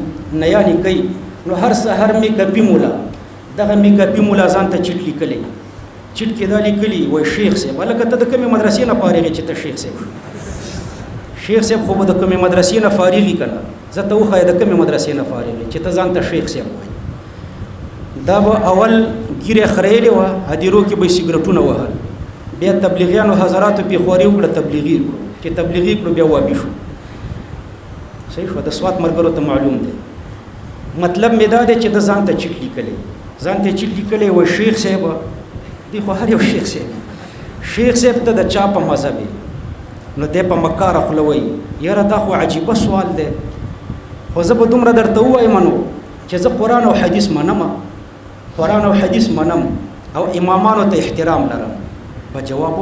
نیانی کوي نو هر سحر میک اپ مولا دغه میک اپ مولا ځان ته چټ لیکلې چټ کې دا لیکلي وای شیخ صاحب لکه ته د کومې مدرسې نه فارغ چې ته شیخ صاحب خو به د کومې مدرسې نه فارغ کړه زه ته وښایم د کومې مدرسې نه فارغ چې ته ځان ته شیخ صاحب وای دا به اول ګیره خریلې وه هدیرو کې به سګرټونه وهل بیا تبلیغیانو حضراتو پیښواري وکړه تبلیغي کړو چې تبلیغي کړو بیا وابي شو صحیح شو د سوات ملګرو ته معلوم دی مطلب مې دا دی چې د ځان ته چټ لیکلی وای شیخ صاحب دی خو هر یو شیخ صاحب ته د چا په مذهب نو دی په مکاره خوله وایي یاره دا خو عجیبه سوال دی خو زه به دومره درته ووایم نو چې زه قرآن او حدیث منم او امامانو ته احترام لرم په جواب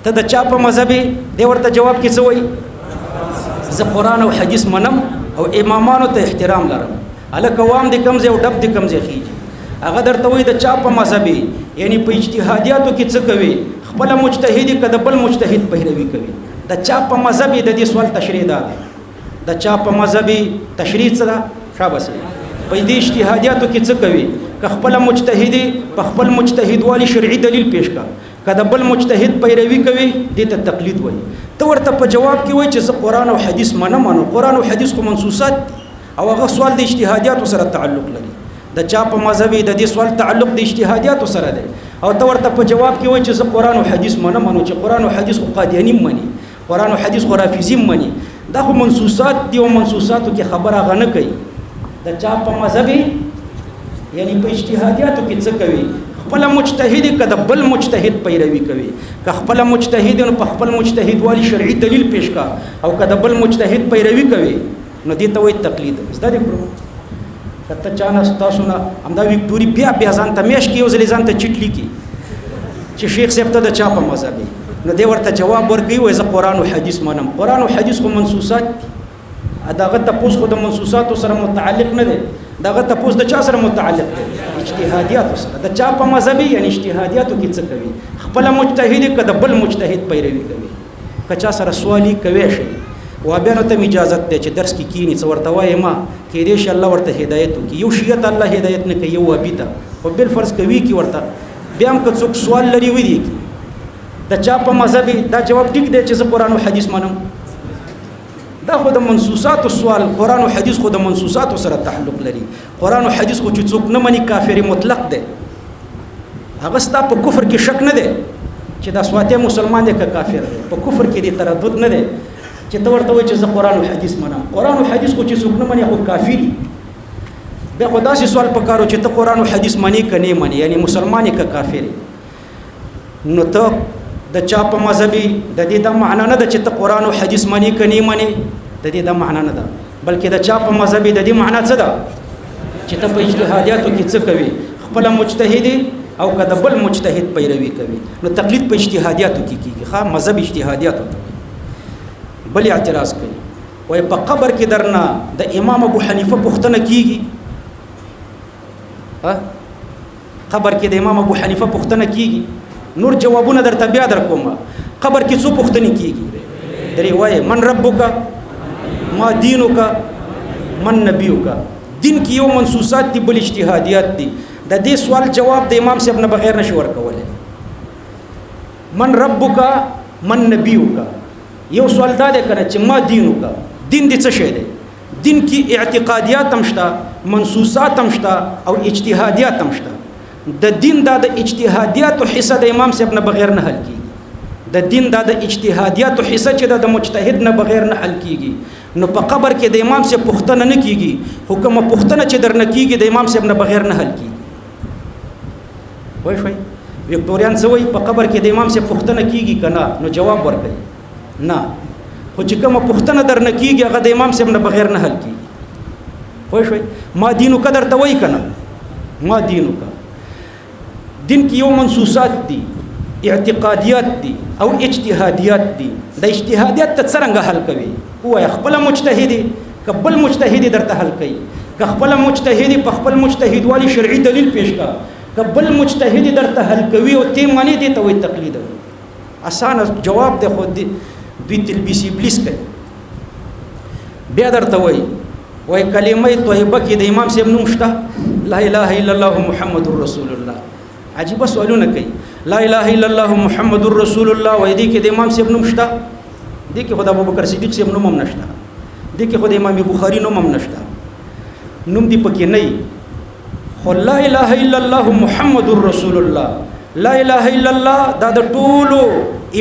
ته د چا په مذهب دی ورته جواب کې څه وایي زه قرآن او حدیث منم او امامانو ته احترام لرم هلکه وام د کوم ځای او ډب د کوم ځای خیږي هغه درته وایي د چا په مذهب یعنی په اجتهادیاتو کې څه کوي خپل مجتهد که د بل مجتهد پیروي کوي د چا په مذهب د دې سوال تشریح ده د چا په مذهب تشریح څه ده شاباسي په دې اجتهادیاتو کې څه کوي که خپل مجتهد په خپل مجتهد والی شرعي دلیل پیش کا کله بل مجتهد پیروي کوي دې ته تقلید وایي. ته ورته په جواب کې وایي چې زه قرآن او حدیث منم. قرآن او حدیث خو منسوسات او هغه سوال د اجتهادیاتو سره تعلق لري. د چا په مذهب د دې سوال تعلق د اجتهادیاتو سره دی او ته ورته په جواب کې وایي چې زه قرآن او حدیث منم چې قرآن او حدیث خو قادیانی مني، قرآن او حدیث خو رافضی مني. دا خو منسوسات دي او منسوساتو کې خبره هغه نه کوي د چا په مذهب یعنی په اجتهادیاتو کې څه کوي. خپل مجتهد کده بل مجتهد پیروي کوي، که خپل مجتهد نو په خپل مجتهد والی شرعي دلیل پیش کا او کده بل مجتهد پیروي کوي نو دې ته وایي تقلید. زده دې کړو کته چانه تاسو نه همدا وکټوري بیا ځان ته میش کې یو ځل ځان ته چټ لیکي چې شیخ صاحب ته د چا په مذهب نو دې ورته جواب ورکوي وایي زه قرآن او حدیث منم. قرآن او حدیث خو منسوسات دغه تپوس خو د منسوساتو سره متعلق نه دی، دغه تپوس د چا سره متعلق دی؟ اجتهادیاتو سره. د چا په مذهب یعنی اجتهادیاتو کې څه کوي؟ خپل مجتهد کده بل مجتهد پیروي کوي. که چا سره سوالی کوي شي وابیانو ته اجازه ده چې درس کې کینی څه ورته وایي ما کې دې ش الله ورته هدایت وکي. یو شیعه الله هدایت نه کوي، یو وابی ته خو بل فرض کوي کی ورته بیا هم که څوک سوال لري وي دی د چا په مذهب دا جواب ټیک دی چې زه قرآن او حدیث منم. دا خو د منسوساتو سوال، قرآن او حدیث خو د منسوساتو سره تعلق لري. قرآن او حدیث خو چې څوک نه مني کافر مطلق دی. هغه ستا په کفر کې شک نه دی چې دا سواته مسلمان دی که کافر دی، په کفر کې دې تردد نه دی چې ته ورته وایې چې زه قرآن او حدیث منم. قرآن او حدیث خو چې څوک نه مني خو کافر دی. بیا خو داسې سوال پکارو چې ته قرآن او حدیث منې که نه منې، یعنی مسلمان که کافر. نو ته د چا په مذهبي د دې دا معنا نه ده چې ته قرآن او حدیث منې که نه منې، د دې دا معنا نه ده، بلکې د چا په مذهبي د دې معنا څه ده چې ته په اجتهادیاتو کې څه کوي، خپل مجتهد او کده بل مجتهد پیروي کوي. نو تقلید په اجتهادیاتو کې کیږي. ښه مذهب اجتهادیاتو ته بل اعتراض کوي وای په قبر کې درنه د امام ابو حنیفه پوښتنه کیږي. قبر کې د امام ابو حنیفه پوښتنه کیږي. نور جوابونه درته بیا درکوم. قبر کې څو پوښتنې کیږي؟ درې وای من ربک، ما دینک، من نبیک. دین کې یو منسوسات دي بل اجتهادیات دي. د دې سوال جواب د امام صاحب نه بغیر نشي ورکولای. من ربک، من نبیک. یو سوال دا دی کنه چې ما دینک، دین دې څه شی دی؟ دین کې اعتقادیات هم شته، منسوسات هم شته او اجتهادیات هم شته. د دین دا د اجتهادیاتو حصہ د امام صاحب نه بغیر نه حل کیږي. د دین دا د اجتهادیاتو حصہ چې د مجتهد نه بغیر نه حل کیږي. نو په قبر کې د امام صاحب پوښتنه نه کیږي، حکم پوښتنه چې درنه کیږي د امام صاحب نه بغیر نه حل کیږي. وای شوي وکټوریان څه وایي په قبر کې د امام صاحب پوښتنه کیږي کنه؟ نو جواب ورکړي نه، خو چې کومه پوښتنه درنه کیږي هغه د امام صاحب نه بغیر نه حل کیږي. وای شوي ما دینو قدر ته وایي کنه؟ ما دینو کا دین کې یو منسوسات دي، اعتقادیات دي او اجتهادیات دي. د اجتهادیات ته څنګه حل کوي؟ وای خپل مجتهد کبل مجتهد درته حل کوي، که خپل مجتهد په خپل مجتهد والی شرعي دلیل پیش کا، کبل مجتهد درته حل کوي او ته معنی دي ته وای تقلید. اسانه جواب ده خو دوی تلبیس ابلیس کوي. بیا درته وای کلمه طیبه کې د امام صاحب نوم شته، لا اله الا الله محمد رسول الله. عجیب سوالونه کوي. لا اله الا الله محمد رسول الله وای دي کې د امام صاحب نوم شته، دي کې خدای ابوبکر صدیق صاحب نوم هم نشته، دي کې خدای امام بخاری نوم هم نشته، نوم دی پکې نه. خو لا اله الا الله محمد رسول الله، لا اله الا الله دا د ټولو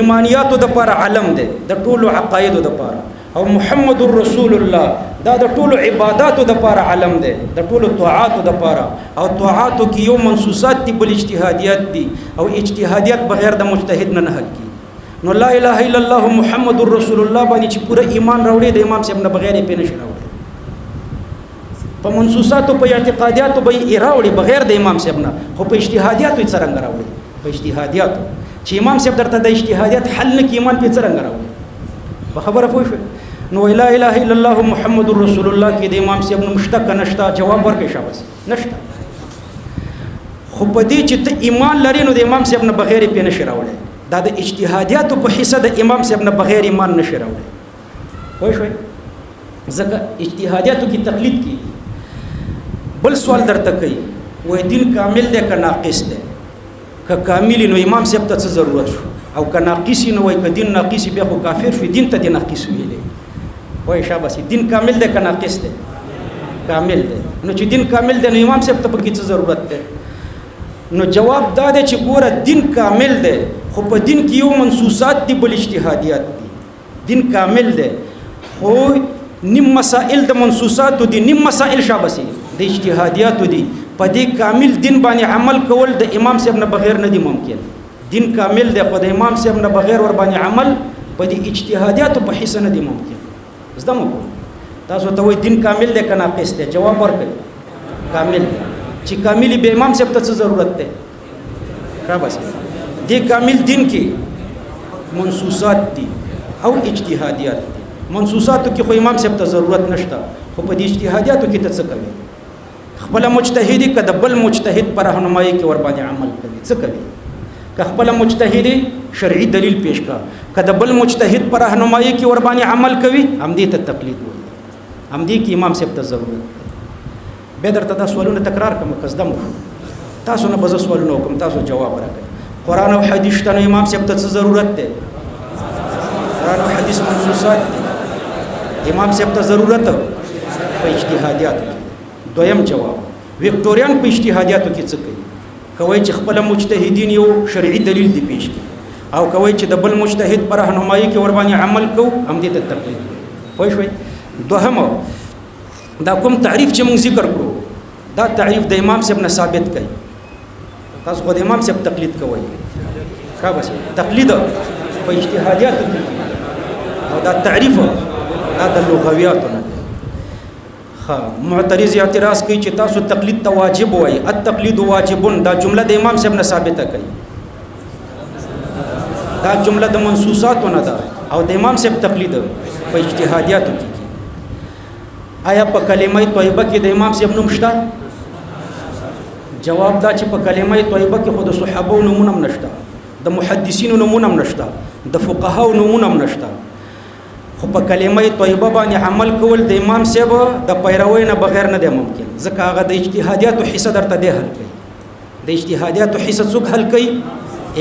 ایمانیاتو د پر علم ده، د ټولو عقایدو د پر، او محمد رسول الله دا د ټولو عبادتو د پر علم ده، د ټولو طاعاتو د پر. او طاعاتو کې یو منسوسات دي بل اجتهادیات دي، او اجتهادیات بغیر د مجتهد نه حل کی. نو لا اله الا الله محمد رسول الله باندې چې پوره ایمان راوړي د امام صاحب نه بغیر یې پېنه شي راوړي. په منسوساتو په اعتقادیاتو به یې راوړي بغیر د امام صاحب نه، خو په اجتهادیاتو یې څرنګه راوړي؟ په اجتهادیاتو چې امام صاحب درته د اجتهادیات حل نه کې ایمان په څرنګه راوړي؟ په خبره پوه شئ. نو لا اله الا الله محمد رسول الله کې د امام صاحب نوم شته که نشته؟ جواب ورکړئ شاباس نشته. خو په دې چې ته ایمان لرې نو د امام صاحب نه بغیر یې پې نشي راوړی. دا د اجتهادیاتو په حصه د امام صاحب نه بغیر ایمان نشي راوړی. پوه شئ؟ ځکه اجتهادیاتو کې تقلید کېږي. بل سوال درته کوي وای دین کامل دی که ناقص دی؟ که کامل نو امام صاحب ته څه ضرورت شو او که ناقص نو وای که دین ناقص بیا خو کافر شو دین ته د ناقص ویلې وای شاباس دین کامل دی که ناقص دی کامل دی نو چې دین کامل دی نو امام صاحب ته پکې څه ضرورت دی نو جواب دا دی چې ګوره دین کامل دی خو په دین کې یو منصوصات دي بل اجتهادیات دي دین کامل دی خو نیم مسائل د منصوصاتو دي نیم مسائل شابسي د اجتهادیاتو دي په دې کامل دین باندې عمل کول د امام صاحب نه بغیر نه دي ممکن دین کامل دی خو د امام صاحب نه بغیر ور باندې عمل په دې اجتهادیاتو په حصہ نه دي ممکن زده مو تاسو ته وایي دین کامل دی که ناقص دی جواب ورکړئ کامل دی چې کاملی به امام صاحب ته څه ضرورت دی شاباس دې کامل دین کې منصوصات دي او اجتهادیات دي منصوصاتو کې خو امام صاحب ته ضرورت نشته خو په دې اجتهادیاتو کې ته څه کوي خپل مجتهدی کده بل مجتهد پر راهنمایي کې ور باندې عمل کوي څه کوي که خپل مجتهدی شرعي دلیل پیش کا کده بل مجتهد پر راهنمایي کې ور باندې عمل کوي هم دې ته تقلید وایي هم دې کې امام صاحب ته ضرورت به درته دا سوالونه تکرار کوم قصدم تاسو نه بز سوالونه کوم تاسو جواب راکړئ قران او حدیث ته امام صاحب ته څه ضرورت ده قران او حدیث منصوصات امام صاحب ته ضرورت په اجتهادیات دویم جواب وکټوریان په اجتهادیاتو کې څه کوي کوي چې خپل مجتهدین یو شرعي دلیل دی پیش کړي او کوي چې د بل مجتهد پر راهنمایي کې ور باندې عمل کو هم دې ته تقلید پوه شئ دوهم دا کوم تعریف چې موږ ذکر کړو دا تعریف د امام صاحب نه ثابت کړي تاسو خو د امام صاحب تقلید کوئ ښه بس تقلید په اجتهادیاتو کې او دا تعریف دا د لغویاتو نه دی ښه معترض اعتراض کوي چې تاسو تقلید ته واجب وایي التقلید واجبون دا جمله د امام صاحب نه ثابته کوي دا جمله د منصوصاتو نه ده او د امام صاحب تقلید په اجتهادیاتو کې آیا په کلمه طیبه کې د امام صاحب نوم شته جواب دا چې په کلمه طیبه کې خود صحابه نومونه نشته د محدثینو نومونه نشته د فقهاو نومونه نشته خو په کلمه طیبه باندې عمل کول د امام صاحب د پیروي نه بغیر نه دی ممکن ځکه هغه د اجتهادیاتو حصہ درته دی حل کوي د اجتهادیاتو حصہ څوک حل کوي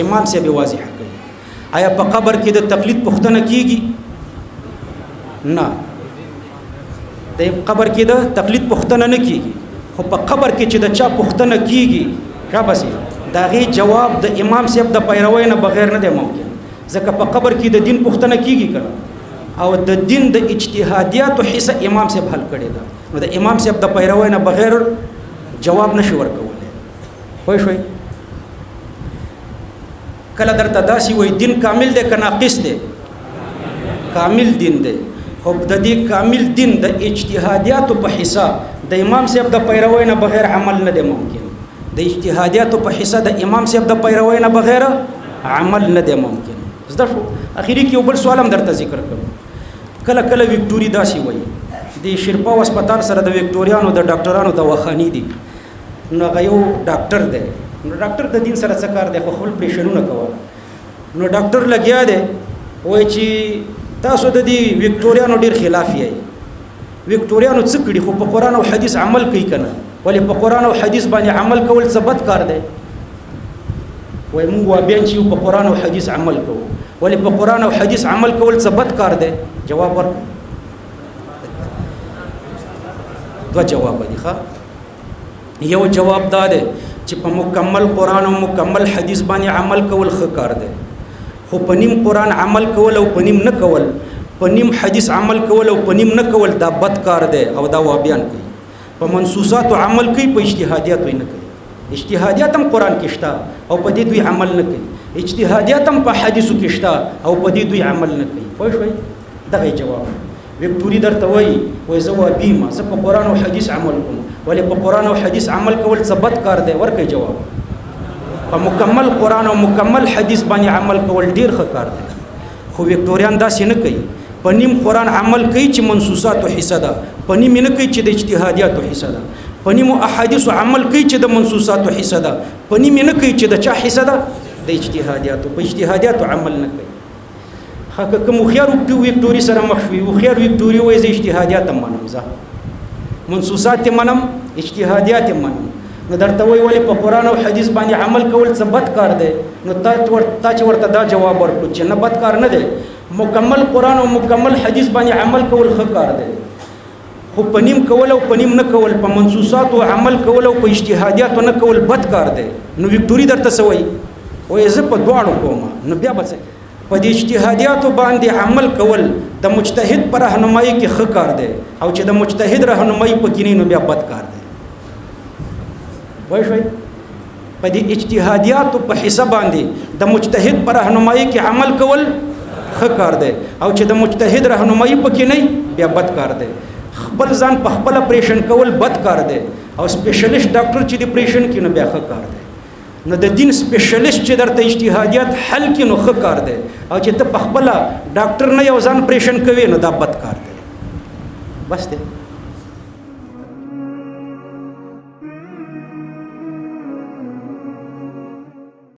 امام صاحب واضح کوي آیا په قبر کې د تقلید پوښتنه کیږي نه د قبر کې د تقلید پوښتنه نه کیږي خو په قبر کې چې د چا پوښتنه کیږي را بسي دا غي جواب د امام صاحب د پیروي نه بغیر نه دی ممکن ځکه په قبر کې د دین پوښتنه کیږي کنه او د دین د اجتهادیاتو حصہ امام صاحب حل کړی دا نو د امام صاحب د پیروي نه بغیر جواب نشي ورکولای خو شوي کله درته داسي وای دین کامل دی که ناقص دی کامل دین دی خو د دې کامل دین د اجتهادیاتو په حصہ د امام صاحب د پیروي نه بغیر عمل نه دی ممکن د اجتهادیاتو په حصہ د امام صاحب د پیروي نه بغیر عمل نه دی ممکن زده شو اخیری کې یو بل سوال هم درته ذکر کړم کله کله وکټوري داسي وایي د شیرپا هسپتال سره د وکټوریانو د ډاکټرانو دواخانې دي نو هغه یو ډاکټر دی نو ډاکټر د دین سره څه کار دی خو خپل پریشنونه کوي نو ډاکټر لګیا دی وایي چې تاسو د دې وکټوریانو ډیر خلاف یې وکټوریانو څه کړي خو په قران او حدیث عمل کوي کنه ولې په قران او حدیث باندې عمل کول څه بد کار دی وای موږ وابین چې په قران او حدیث عمل کوو ولې په قران او حدیث عمل کول څه بد کار دی جواب ورکړه دو جواب دي ښا یو جواب دا دی چې په مکمل قران او مکمل حدیث باندې عمل کول ښه کار دی خو په نیم قران عمل کول او په نیم نه کول په نیم حدیث عمل کول او په نیم نه کول دا بد کار دی او دا وابیان کوي په منصوصات عمل کوي په اجتهادیات نه کوي اجتهادیات هم قران کې شته او په دې دوی عمل نه کوي اجتهادیات هم په حدیثو کې شته او په دې دوی عمل نه کوي پوه شئ دغه جواب وکټوري درته وایي زه وابیم زه په قران او حدیث عمل کوم ولې په قران او حدیث عمل کول څه بد کار دی ورکړئ جواب په مکمل قران او مکمل حدیث باندې عمل کول ډیر ښه کار دی خو وکټوریان داسې نه کوي په نیم قران عمل کوي چې منصوصات او حصہ ده په نیم نه کوي چې د اجتهادیات او حصہ ده په نیم احادیث عمل کوي چې د منصوصات او حصہ ده په نیم نه کوي چې د چا حصہ ده د اجتهادیات په اجتهادیات عمل نه کوي خاکه کوم خيار وکټوري سره مخ وي او خيار وکټوري وایي اجتهادیات منم زه منصوصات منم اجتهادیات منم نو درته وایي ولې په قرآن او حدیث باندې عمل کول څه بد کار دی؟ نو تا چې ورته دا جواب ورکړو چې نه بد کار نه دی، مکمل قرآن او مکمل حدیث باندې عمل کول ښه کار دی، خو په نیم کول او په نیم نه کول، په منسوساتو عمل کول او په اجتهادیاتو نه کول بد کار دی. نو وکټوري درته څه وایي؟ وایي زه په دواړو کوم. نو بیا به څه؟ په دې اجتهادیاتو باندې عمل کول د مجتهد پر راهنمایي کې ښه کار دی، او چې د مجتهد راهنمایي پکې نه نو بیا بد کار دی. وای شوي په دې اجتهادیاتو په حساب باندې د مجتهد پر راهنمایي کې عمل کول ښه کار دی، او چې د مجتهد راهنمایي پکې نه بیا بد کار دی. خپل ځان په خپل اپریشن کول بد کار دی، او سپیشلیست ډاکټر چې د اپریشن کې نو بیا ښه کار دی. نو د دین سپیشلیست چې درته اجتهادیات حل کې نو ښه کار دی، او چې ته په خپل ډاکټر نه یو ځان اپریشن کوي نو دا بد کار دی. بس دی.